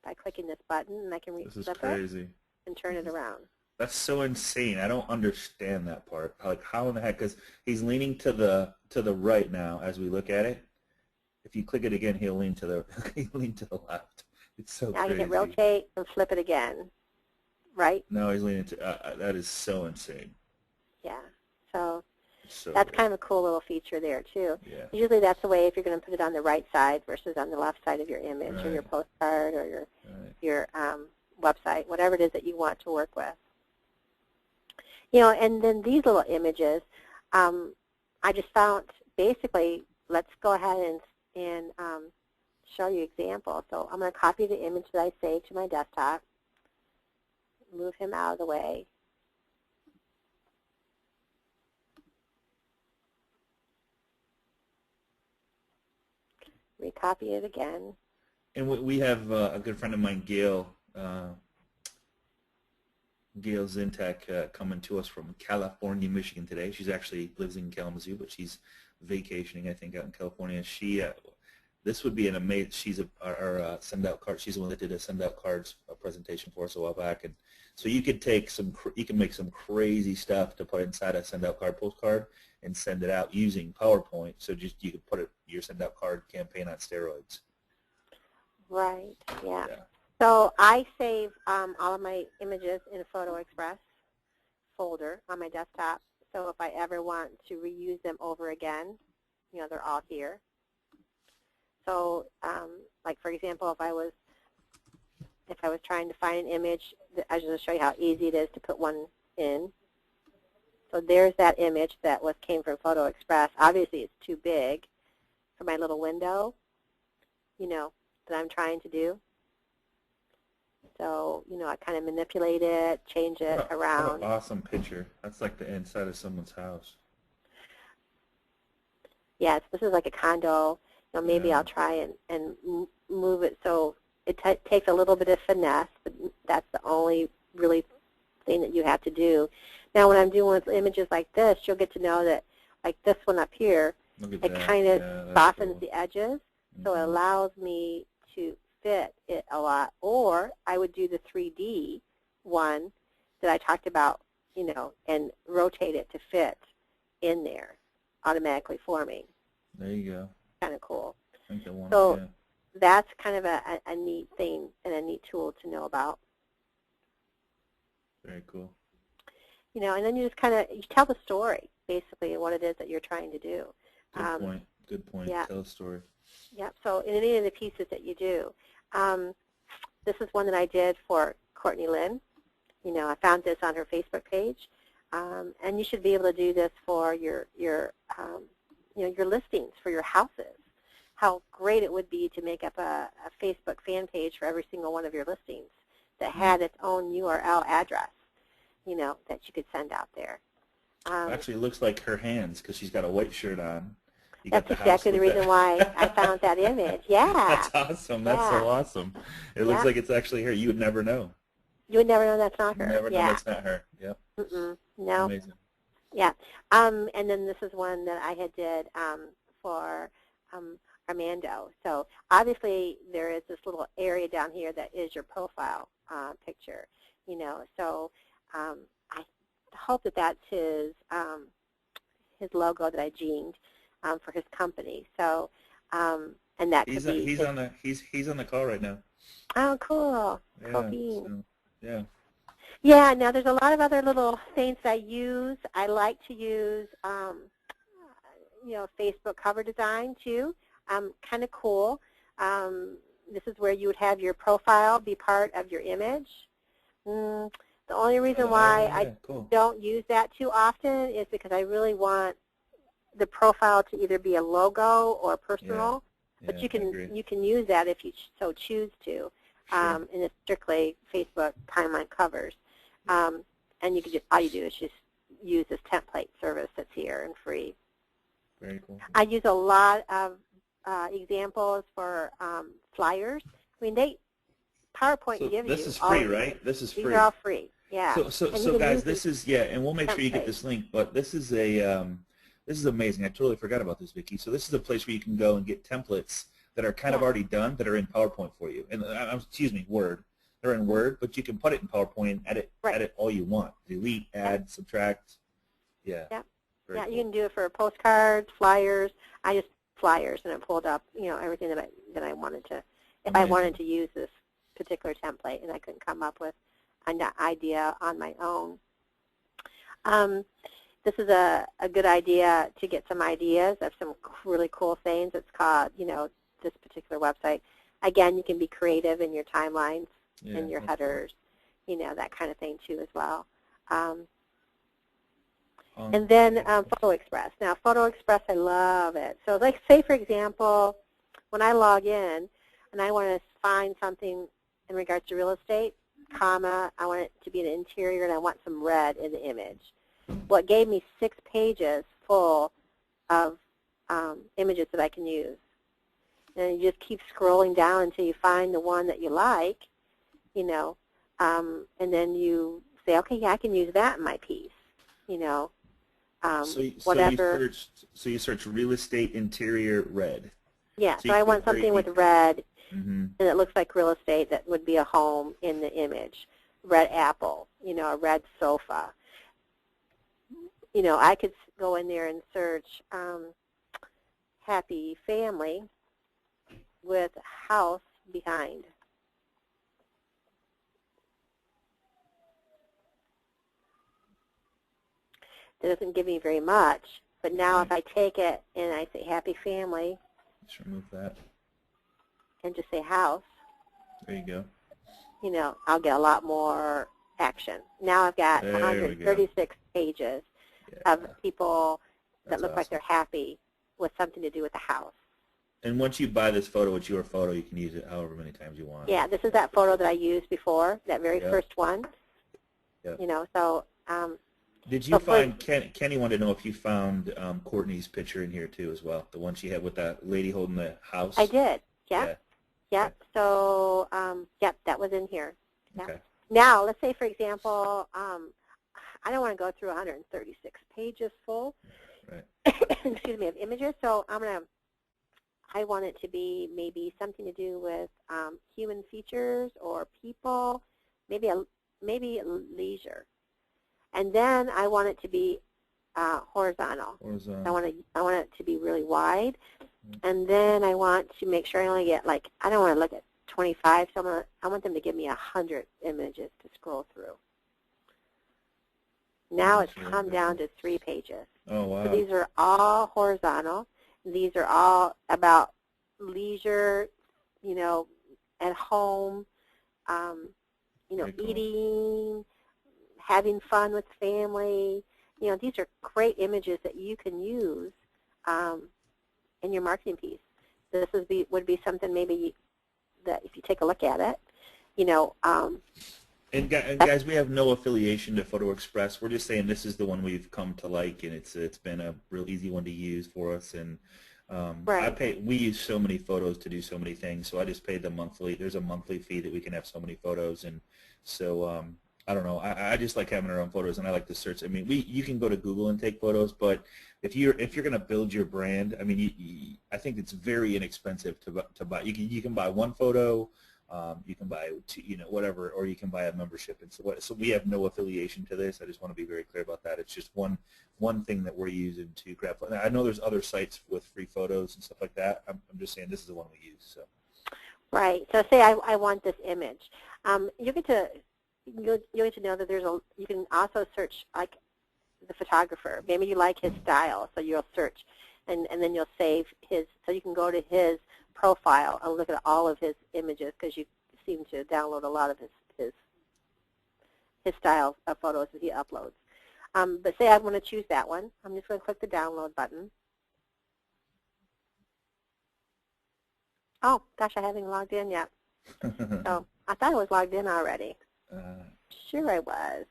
by clicking this button, and I can flip it and turn it around. That's so insane. I don't understand that part. Like, how in the heck? Because he's leaning to the right now as we look at it. If you click it again, he'll lean to the he'll lean to the left. It's so Now crazy. you hit rotate and flip it again, right? No, he's leaning to. That is so insane. Yeah. So So that's kind of a cool little feature there too. Yeah. Usually that's the way if you're going to put it on the right side versus on the left side of your image or your Right. postcard or your Right. your website, whatever it is that you want to work with. You know, and then these little images, I just found basically, let's go ahead and show you examples. So I'm going to copy the image that I saved to my desktop, move him out of the way. Recopy it again. And we have a good friend of mine, Gail Zintek, coming to us from California, Michigan today. She's actually lives in Kalamazoo, but she's vacationing, I think, out in California. She this would be an amazing. She's our send out card. She's the one that did a send out cards presentation for us a while back, and so you could take you can make some crazy stuff to put inside a send out card postcard and send it out using PowerPoint. So just you could put your send out card campaign on steroids. Right. Yeah. So I save all of my images in a Photo Express folder on my desktop. So if I ever want to reuse them over again, you know, they're all here. So, like for example, if I was trying to find an image, I was going to show you how easy it is to put one in. So there's that image that came from Photo Express. Obviously, it's too big for my little window, you know, that I'm trying to do. So, you know, I kind of manipulate it, change it around. What an awesome picture. That's like the inside of someone's house. Yes, this is like a condo. You know, maybe Yeah. I'll try and move it so it takes a little bit of finesse, but that's the only really thing that you have to do. Now, when I'm doing with images like this, you'll get to know that, like this one up here, Look at it that. kind of Yeah, that's softens cool. the edges, so it allows me to fit it a lot. Or I would do the 3D one that I talked about, you know, and rotate it to fit in there, automatically forming. There you go. Kind of cool. I think that one. So Yeah. that's kind of a neat thing and a neat tool to know about. Very cool. You know, and then you just kind of you tell the story, basically, what it is that you're trying to do. Good point. Good point. Yeah. Tell a story. Yep. So in any of the pieces that you do, this is one that I did for Courtney Lynn. You know, I found this on her Facebook page, and you should be able to do this for your you know, your listings for your houses. How great it would be to make up a Facebook fan page for every single one of your listings that had its own URL address, you know, that you could send out there. Actually, it looks like her hands because she's got a white shirt on. You That's got the house exactly the with reason that. why I found that image. Yeah. That's awesome. That's Yeah. so awesome. It looks Yeah. like it's actually her. You would never know. You would never know that's not her. Never know Yeah. that's not her. Yep. No. Amazing. Yeah. And then this is one that I had did for Armando. So obviously there is this little area down here that is your profile picture, you know. So I hope that that's his logo that I gened for his company. So and that could be He's on the call right now. oh, cool. Yeah. Cool beans. So, yeah. Yeah, now there's a lot of other little things I use. I like to use, you know, Facebook cover design too. Kind of cool. This is where you would have your profile be part of your image. The only reason why I cool. don't use that too often is because I really want the profile to either be a logo or personal. But Yeah, you I agree. can use that if you so choose to. Sure. And it's strictly Facebook timeline covers. And you can just, all you do is just use this template service that's here and free. Very cool. I use a lot of examples for flyers. I mean, PowerPoint So gives this you is all free, of right? This is these free. are all free. Yeah. So And you can guys, use this these is and we'll make sure you get templates. this link. But this is this is amazing. I totally forgot about this, Vicki. So this is a place where you can go and get templates that are kind of already done that are in PowerPoint for you, and excuse me, Word. They're in Word, but you can put it in PowerPoint and edit all you want. Delete, add, subtract. Yeah. Yeah. Very cool. You can do it for postcards, flyers. I just flyers, and it pulled up, everything that I wanted to. If I wanted to use this particular template, and I couldn't come up with an idea on my own. This is a good idea to get some ideas of some really cool things. It's called, this particular website. Again, you can be creative in your timelines, in your headers, that kind of thing too as well. And then Photo Express. Now, Photo Express, I love it. So, like, say, for example, when I log in and I want to find something in regards to real estate, I want it to be an interior, and I want some red in the image. Well, it gave me 6 pages full of images that I can use. And you just keep scrolling down until you find the one that you like, and then you say, okay, yeah, I can use that in my piece, whatever. So you search real estate interior red. Yeah, so I want something with red, and it looks like real estate that would be a home in the image. Red apple, a red sofa. I could go in there and search happy family with house behind. It doesn't give me very much, but now if I take it and I say happy family, just remove that and just say house, there you go. I'll get a lot more action. Now I've got 136 pages of people that look like they're happy with something to do with the house. And once you buy this photo, it's your photo. You can use it however many times you want. Yeah, this is that photo that I used before, that very first one. Yep. So. Did you find, Kenny wanted to know if you found Courtney's picture in here too as well, the one she had with that lady holding the house? I did, yeah. Okay. So, that was in here. Yeah. Okay. Now, let's say, for example, I don't want to go through 136 pages full, excuse me, of images, so I want it to be maybe something to do with human features or people, maybe leisure. And then I want it to be horizontal. I want it to be really wide. And then I want to make sure I only get, I don't want to look at 25, so I want them to give me 100 images to scroll through. Now it's come down to 3 pages. Oh, wow. So these are all horizontal. These are all about leisure, at home, cool. Eating, having fun with family. These are great images that you can use in your marketing piece. This would be something maybe that if you take a look at it, And guys, we have no affiliation to Photo Express. We're just saying this is the one we've come to like, and it's been a real easy one to use for us. And we use so many photos to do so many things, so I just paid the monthly. There's a monthly fee that we can have so many photos, and so I don't know. I just like having our own photos, and I like to search. I mean, you can go to Google and take photos, but if you're going to build your brand, I mean, I think it's very inexpensive to buy. You can buy one photo. You can buy whatever, or you can buy a membership. And so we have no affiliation to this. I just want to be very clear about that. It's just one thing that we're using to grab. Now, I know there's other sites with free photos and stuff like that. I'm just saying this is the one we use. So. Right. So say I want this image. You get to know that you can also search like the photographer. Maybe you like his style, so you'll search, and then you'll save his. So you can go to his profile and look at all of his images, because you seem to download a lot of his style of photos that he uploads. But say I want to choose that one. I'm just going to click the download button. Oh, gosh, I haven't logged in yet. So I thought I was logged in already. Sure I was.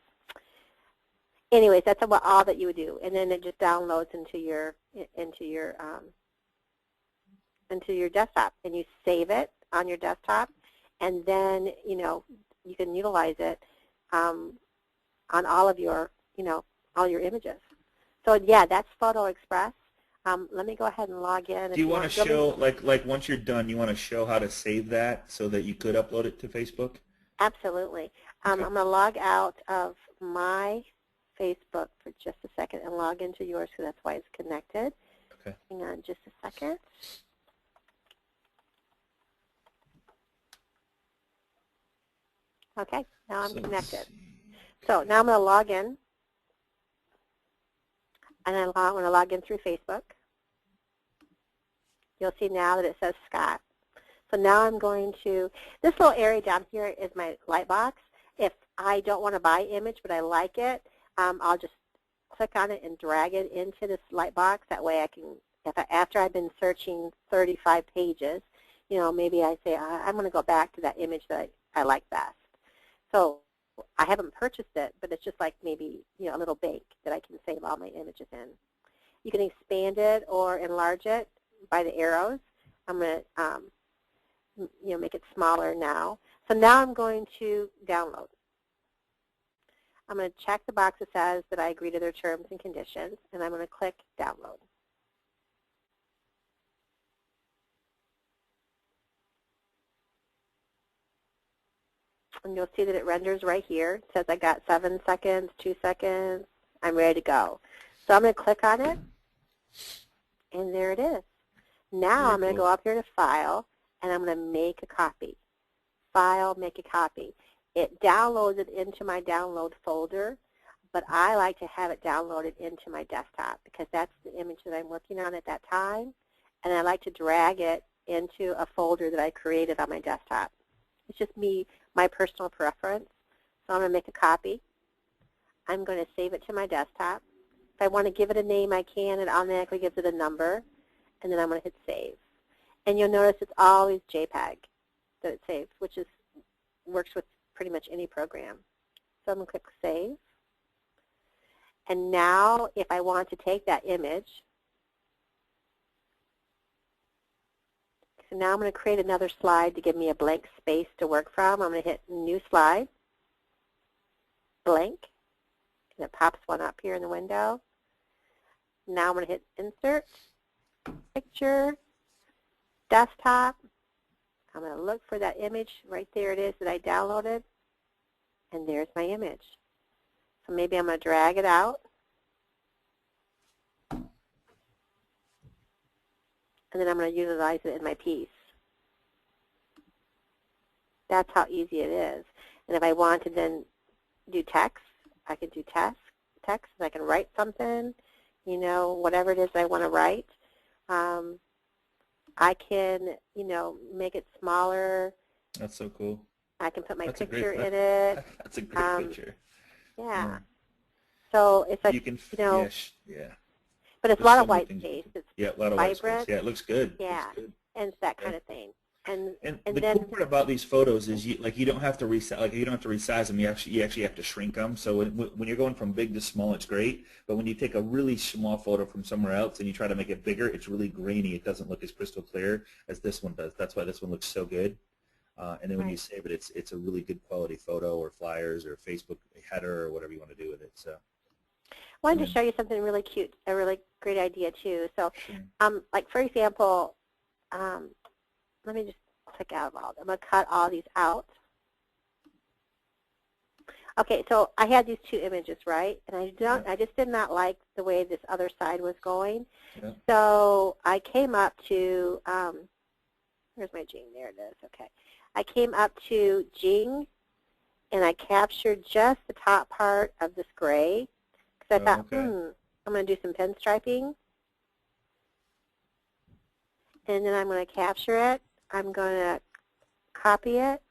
Anyways, that's about all that you would do, and then it just downloads into your desktop, and you save it on your desktop, and then you can utilize it on all of your all your images. So yeah, that's Photo Express. Let me go ahead and log in. Do you want to show like once you're done, you want to show how to save that so that you could upload it to Facebook? Absolutely. I'm going to log out of my Facebook for just a second and log into yours because that's why it's connected. Okay. Hang on just a second. Okay, now I'm connected. So now I'm going to log in, and I'm going to log in through Facebook. You'll see now that it says Scott. So now I'm going to, this little area down here is my Lightbox. If I don't want to buy image but I like it, I'll just click on it and drag it into this Lightbox. That way I can, after I've been searching 35 pages, you know, maybe I say I'm going to go back to that image that I like best. So I haven't purchased it, but it's just like maybe, you know, a little bank that I can save all my images in. You can expand it or enlarge it by the arrows. I'm going to, you know, make it smaller now. So now I'm going to download. I'm going to check the box that says that I agree to their terms and conditions, and I'm going to click download. And you'll see that it renders right here. It says I got 7 seconds, 2 seconds. I'm ready to go. So I'm going to click on it, and there it is. Now I'm going to go up here to File, and I'm going to make a copy. File, make a copy. It downloads it into my download folder, but I like to have it downloaded into my desktop because that's the image that I'm working on at that time, and I like to drag it into a folder that I created on my desktop. It's just me, my personal preference. So I'm going to make a copy. I'm going to save it to my desktop. If I want to give it a name, I can. It automatically gives it a number, and then I'm going to hit Save. And you'll notice it's always JPEG that it saves, which works with pretty much any program. So I'm going to click Save. And now if I want to take that image, so now I'm going to create another slide to give me a blank space to work from. I'm going to hit New Slide, Blank, and it pops one up here in the window. Now I'm going to hit Insert, Picture, Desktop. I'm going to look for that image. Right there it is that I downloaded, and there's my image. So maybe I'm going to drag it out, and then I'm going to utilize it in my piece. That's how easy it is. And if I want to then do text, I can do text, and I can write something, you know, whatever it is I want to write. I can, you know, make it smaller. That's so cool. I can put my That's picture in it. That's a great picture. Yeah. So it's like, you can, you know, yeah. but it's a lot of white space. It's a lot of vibrant. white space. Yeah, it looks good. Yeah, looks good. and it's that kind of thing. And the then, cool part about these photos is you don't have to resize them. You actually have to shrink them. So when you're going from big to small, it's great. But when you take a really small photo from somewhere else and you try to make it bigger, it's really grainy. It doesn't look as crystal clear as this one does. That's why this one looks so good. And then when you save it, it's a really good quality photo or flyers or Facebook header or whatever you want to do with it. So. I wanted to show you something really cute, a really great idea too. So, like for example, let me just click out of all. I'm going to cut all these out. Okay, so I had these two images, right? And I just did not like the way this other side was going. Yeah. So I came up to where's my Jing? There it is. Okay, I came up to Jing, and I captured just the top part of this gray because I thought, I'm going to do some pinstriping, and then I'm going to capture it. I'm going to copy it.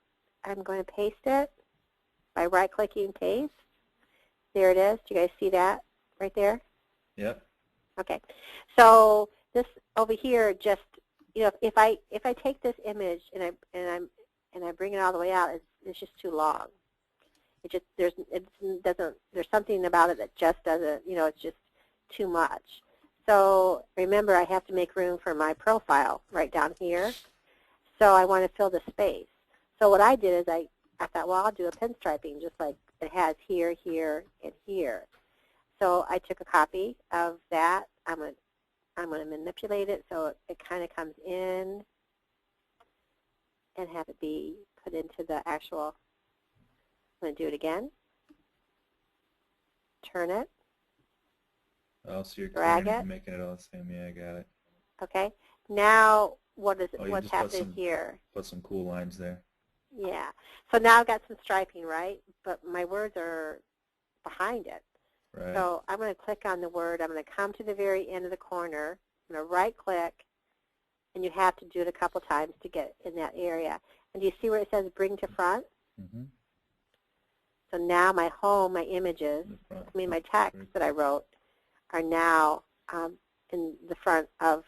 I'm going to paste it by right-clicking Paste. There it is. Do you guys see that right there? Yep. Okay. So this over here, just if I take this image and I bring it all the way out, it's just too long. It just there's something about it that just doesn't. It's just too much. So remember, I have to make room for my profile right down here. So I want to fill the space. So what I did is I thought, well, I'll do a pinstriping just like it has here, here, and here. So I took a copy of that. I'm going to manipulate it so it kind of comes in and have it be put into the actual I'm going to do it again. Turn it. Oh, so you're Drag clearing it it. and making it all the same. Yeah, I got it. Okay. Now, what's just put happening here? Put some cool lines there. Yeah. So now I've got some striping, right? But my words are behind it. Right. So I'm going to click on the word. I'm going to come to the very end of the corner. I'm going to right-click, and you have to do it a couple times to get in that area. And do you see where it says Bring to Front? Mm-hmm. So now my home, my images, my text that I wrote are now in the front of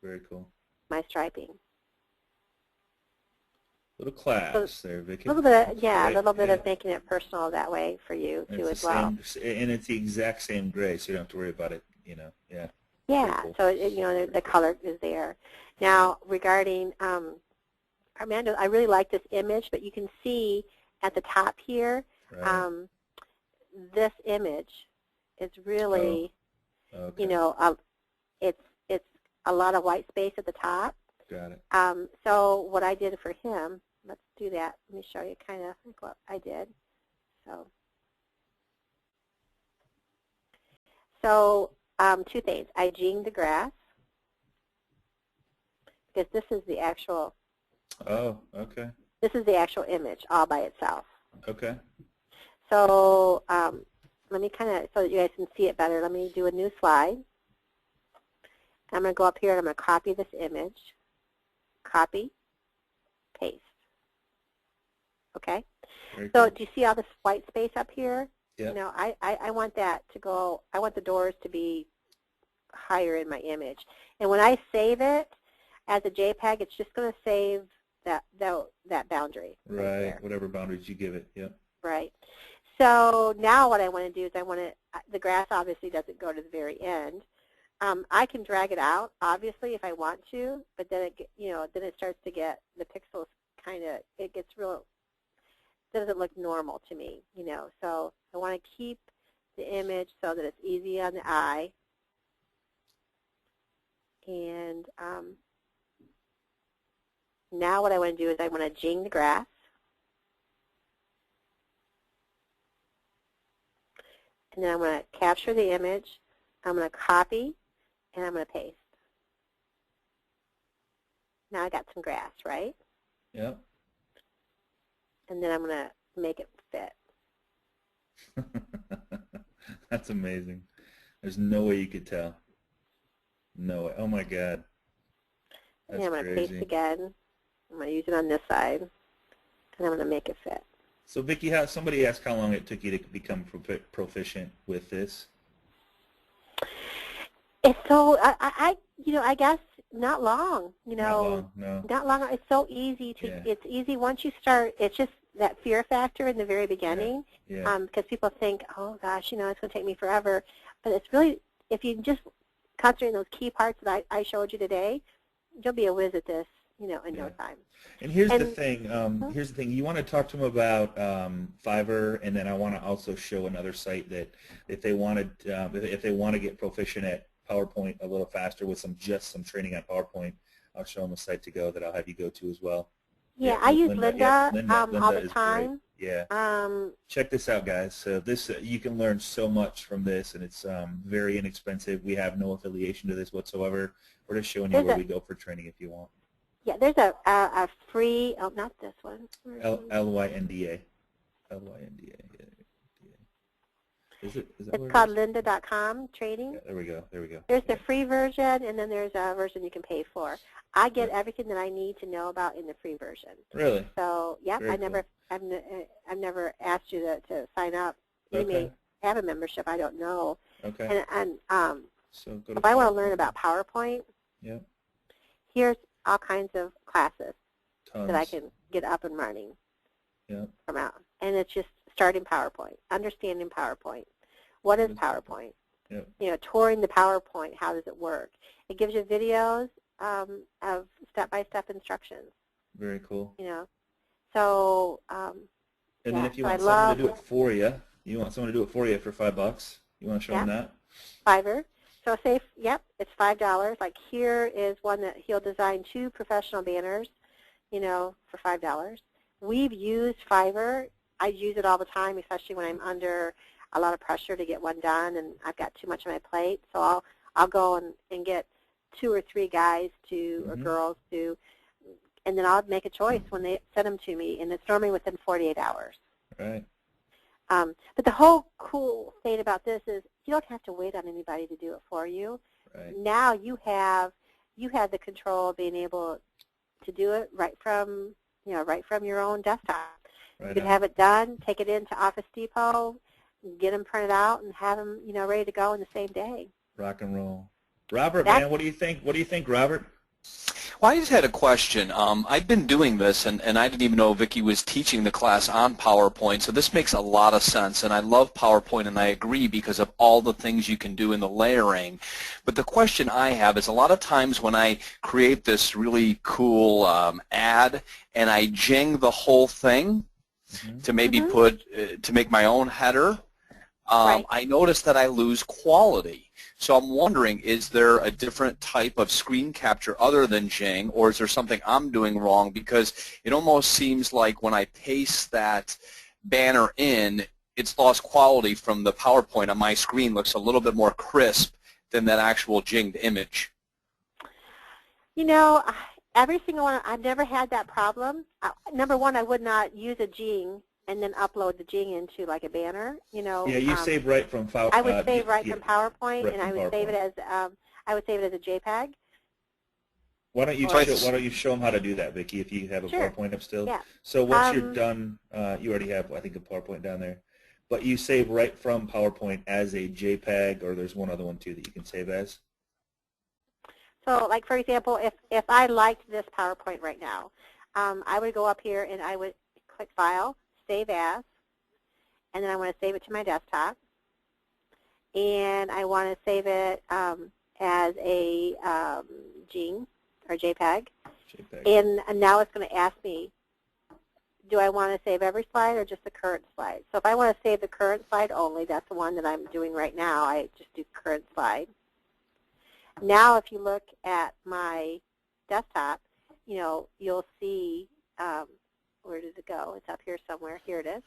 Very cool. my striping. Little class there, Vicki. A little bit, a little bit yeah. of making it personal that way for you too as well. And it's the exact same gray, so you don't have to worry about it. Yeah. Yeah. Cool. So the color is there. Now regarding Armando, I really like this image, but you can see at the top here, right. This image is really, okay. It's a lot of white space at the top. Got it. So what I did for him, let's do that. Let me show you kind of what I did. So two things. I jinged the grass because this is the actual. Oh, okay. This is the actual image all by itself. Okay. So let me so that you guys can see it better, let me do a new slide. I'm going to go up here and I'm going to copy this image. Copy, paste. Okay? Very So cool. do you see all this white space up here? Yeah. I want that to go, I want the doors to be higher in my image. And when I save it as a JPEG, it's just going to save that boundary. Right, whatever boundaries you give it, yep. Right. So now what I want to do is the grass obviously doesn't go to the very end. I can drag it out, obviously, if I want to, but then it starts to get, the pixels it gets real, doesn't look normal to me, So I want to keep the image so that it's easy on the eye. And now what I want to do is I want to jing the grass. And then I'm going to capture the image. I'm going to copy, and I'm going to paste. Now I got some grass, right? Yep. And then I'm going to make it fit. That's amazing. There's no way you could tell. No way. Oh my God. That's and I'm going to crazy. paste again. I'm going to use it on this side, and I'm going to make it fit. So Vicki, somebody asked how long it took you to become proficient with this. It's so I guess not long. Not long, no. Not long. It's so easy to. Yeah. It's easy once you start. It's just that fear factor in the very beginning. Yeah. Because people think, oh gosh, it's going to take me forever. But it's really, if you just concentrate on those key parts that I showed you today, you'll be a whiz at this, in no time. And here's the thing. Here's the thing. You want to talk to them about Fiverr, and then I want to also show another site that if they want to get proficient at PowerPoint a little faster with some training on PowerPoint, I'll show them a site to go that I'll have you go to as well. Yeah, I use Linda, Linda all the time. Great. Yeah. Check this out, guys. So this you can learn so much from this, and it's very inexpensive. We have no affiliation to this whatsoever. We're just showing you where we go for training if you want. Yeah, there's a free, not this one. LYNDA. LYNDA. Is that it's called lynda.com training. Yeah, there we go. There's the free version, and then there's a version you can pay for. I get everything that I need to know about in the free version. Really? So, yeah, Very I've never asked you to sign up. You may have a membership, I don't know. Okay. And so go to if I want to learn about PowerPoint, here's all kinds of classes that I can get up and running from out. And it's just starting PowerPoint, understanding PowerPoint. What is PowerPoint? Touring the PowerPoint, how does it work? It gives you videos of step-by-step instructions. Very cool. So and then if you want someone to do it for you, for $5. You want to show them that? Fiverr. So say, it's $5. Like here is one that he'll design 2 professional banners, for $5. we've used Fiverr. I use it all the time, especially when I'm under a lot of pressure to get one done and I've got too much on my plate. So I'll go and get 2 or 3 guys to or girls to, and then I'll make a choice when they send them to me, and it's normally within 48 hours. Right. But the whole cool thing about this is you don't have to wait on anybody to do it for you. Right. Now you have the control of being able to do it right from your own desktop. Right. You can have it done, take it into Office Depot, get them printed out, and have them ready to go in the same day. Rock and roll. Robert, man, what do you think? What do you think, Robert? Well, I just had a question. I've been doing this, and I didn't even know Vicki was teaching the class on PowerPoint, so this makes a lot of sense, and I love PowerPoint, and I agree because of all the things you can do in the layering. But the question I have is a lot of times when I create this really cool ad and I jing the whole thing to maybe to make my own header, Right. I notice that I lose quality. So I'm wondering, is there a different type of screen capture other than Jing, or is there something I'm doing wrong? Because it almost seems like when I paste that banner in, it's lost quality from the PowerPoint on my screen. Looks a little bit more crisp than that actual Jinged image. Every single one, I've never had that problem. Number one, I would not use a Jing and then upload the Jing into like a banner. Yeah, you save right from PowerPoint. I would save right from PowerPoint, right and from I would save it as a JPEG. Why don't you show them how to do that, Vicki? If you have a PowerPoint up still. Yeah. So once you're done, you already have I think a PowerPoint down there, but you save right from PowerPoint as a JPEG, or there's one other one too that you can save as. So, like for example, if I liked this PowerPoint right now, I would go up here and I would click File, Save As, and then I want to save it to my desktop, and I want to save it as a Jing or JPEG. And now it's going to ask me, do I want to save every slide or just the current slide? So if I want to save the current slide only, that's the one that I'm doing right now. I just do current slide. Now if you look at my desktop, you'll see, where does it go? It's up here somewhere. Here it is.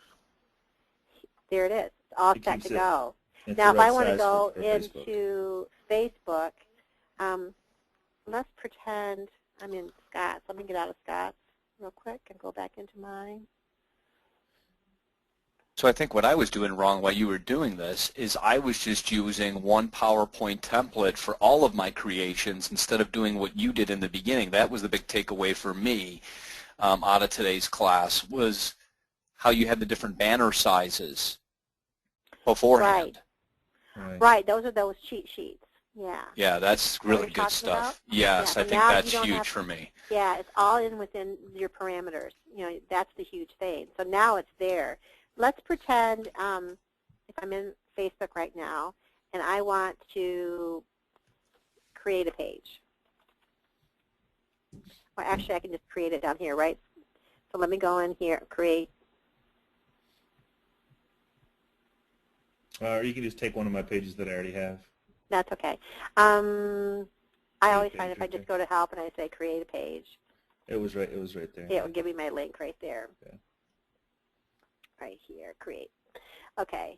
There it is. It's all set to go. Now if I want to go into Facebook, let's pretend I'm in Scott's. Let me get out of Scott's real quick and go back into mine. So I think what I was doing wrong while you were doing this is I was just using one PowerPoint template for all of my creations instead of doing what you did in the beginning. That was the big takeaway for me out of today's class, was how you had the different banner sizes beforehand. Right. Those are those cheat sheets. Yeah. Yeah, that's really good stuff. Yes, I think that's huge for me. Yeah, it's all within your parameters. That's the huge thing. So now it's there. Let's pretend if I'm in Facebook right now and I want to create a page. Well, actually, I can just create it down here, right? So let me go in here, create. Or you can just take one of my pages that I already have. That's okay. I always find if I just go to help and I say create a page. It was right there. It will give me my link right there. Okay. Right here, create. Okay.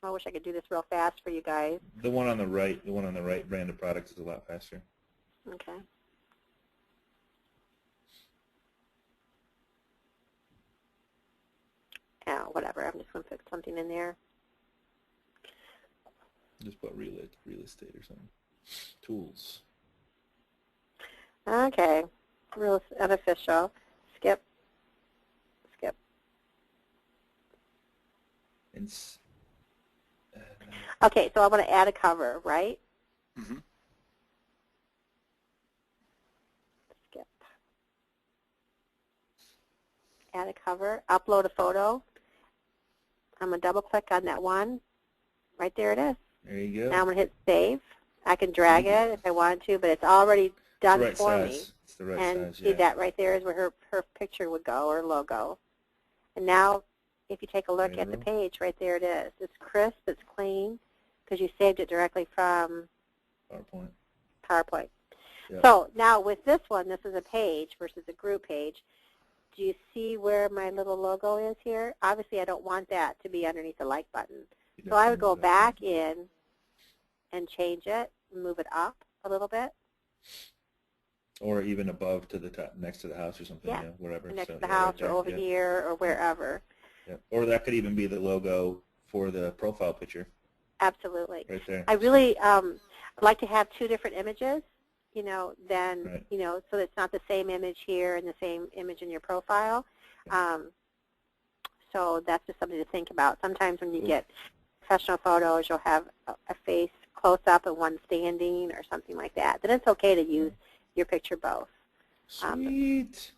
I wish I could do this real fast for you guys. The one on the right brand of products is a lot faster. Okay. Oh, whatever. I'm just going to put something in there. Just put real estate or something. Tools. Okay. Real unofficial. Skip. Okay, so I want to add a cover, right? Mm-hmm. Skip. Add a cover. Upload a photo. I'm going to double click on that one. Right there it is. There you go. Now I'm going to hit save. I can drag it if I want to, but it's already done for me. It's the right and size, see that right there is where her picture would go, or logo. And now if you take a look at the page, right there it is. It's crisp, it's clean, because you saved it directly from PowerPoint. Yeah. So now with this one, this is a page versus a group page. Do you see where my little logo is here? Obviously, I don't want that to be underneath the like button. So I would go back in and change it, move it up a little bit. Or even above to the top, next to the house or something, Yeah, whatever. next So, to the yeah, house right or over there, here or wherever. Yeah. Or that could even be the logo for the profile picture. Absolutely. Right there. I really like to have two different images, then, Right. So it's not the same image here and the same image in your profile. So that's just something to think about. Sometimes when you get professional photos, you'll have a face close up and one standing or something like that. Then it's okay to use your picture both. Sweet.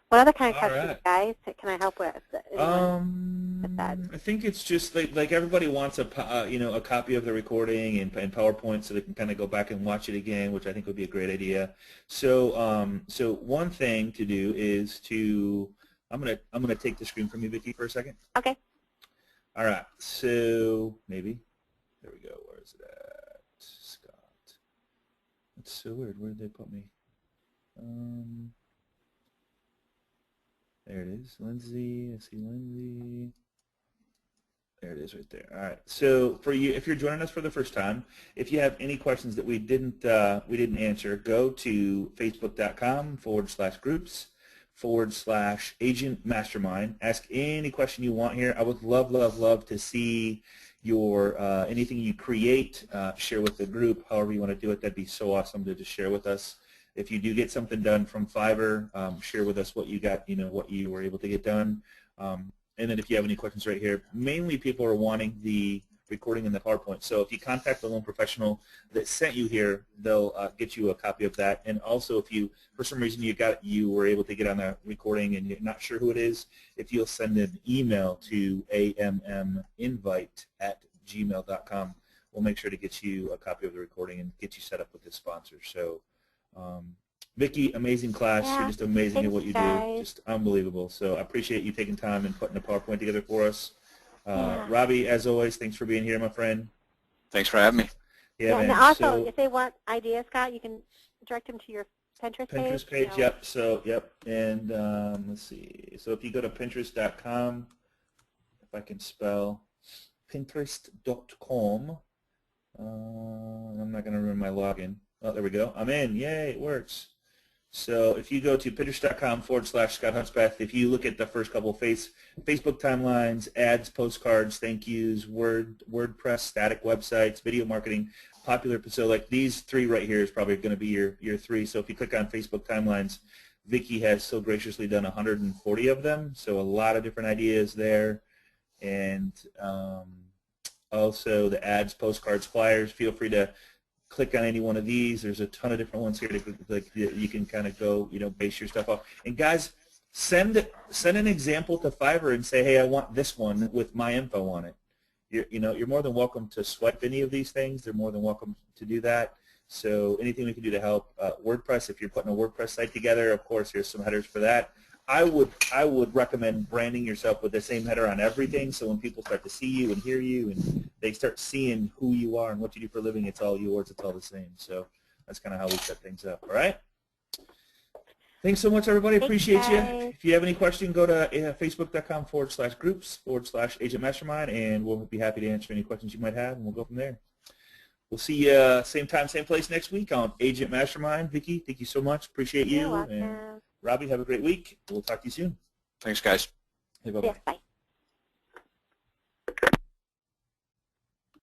What other kind of All questions, right. guys, can I help with? With that? I think it's just like everybody wants a copy of the recording and PowerPoint so they can kind of go back and watch it again, which I think would be a great idea. So so one thing to do is I'm gonna take the screen from you, Vicki, for a second. Okay. All right. So maybe there we go. Where is it at, Scott? That's so weird. Where did they put me? There it is, Lindsay. I see Lindsay. There it is right there. All right. So for you, if you're joining us for the first time, if you have any questions that we didn't answer, go to facebook.com/groups/agent mastermind. Ask any question you want here. I would love to see your anything you create, share with the group, however you want to do it. That'd be so awesome to just share with us. If you do get something done from Fiverr, share with us what you got, what you were able to get done. And then if you have any questions right here, mainly people are wanting the recording in the PowerPoint. So if you contact the loan professional that sent you here, they'll get you a copy of that. And also if you, for some reason you were able to get on the recording and you're not sure who it is, if you'll send an email to amminvite@gmail.com, we'll make sure to get you a copy of the recording and get you set up with the sponsor. So Vicki, amazing class. Yeah, you're just amazing at what you guys. do. Just unbelievable. So I appreciate you taking time and putting the PowerPoint together for us. Yeah. Robbie, as always, thanks for being here, my friend. Thanks for having me. Yeah, man. And also, So, if they want ideas, Scott, you can direct them to your Pinterest page. Pinterest page, yep. So, yep. And let's see. So if you go to Pinterest.com, if I can spell, Pinterest.com. I'm not going to ruin my login. Oh, there we go. I'm in. Yay, it works. So if you go to Pinterest.com/Scott Hunspeth, if you look at the first couple of Facebook timelines, ads, postcards, thank yous, WordPress, static websites, video marketing, popular, so like these three right here is probably going to be your three. So if you click on Facebook timelines, Vicki has so graciously done 140 of them, so a lot of different ideas there. And also the ads, postcards, flyers, feel free to click on any one of these. There's a ton of different ones here that you can kind of go, base your stuff off. And guys, send an example to Fiverr and say, hey, I want this one with my info on it. You're more than welcome to swipe any of these things. They're more than welcome to do that. So anything we can do to help. WordPress, if you're putting a WordPress site together, of course, here's some headers for that. I would recommend branding yourself with the same header on everything, so when people start to see you and hear you and they start seeing who you are and what you do for a living, it's all yours, it's all the same. So that's kind of how we set things up, all right? Thanks so much, everybody. Appreciate you. If you have any question, go to facebook.com/groups/agent mastermind, and we'll be happy to answer any questions you might have, and we'll go from there. We'll see you same time, same place next week on Agent Mastermind. Vicki, thank you so much. Appreciate you. You're welcome. And Robbie, have a great week. We'll talk to you soon. Thanks, guys. Hey, bye-bye. Yes, bye.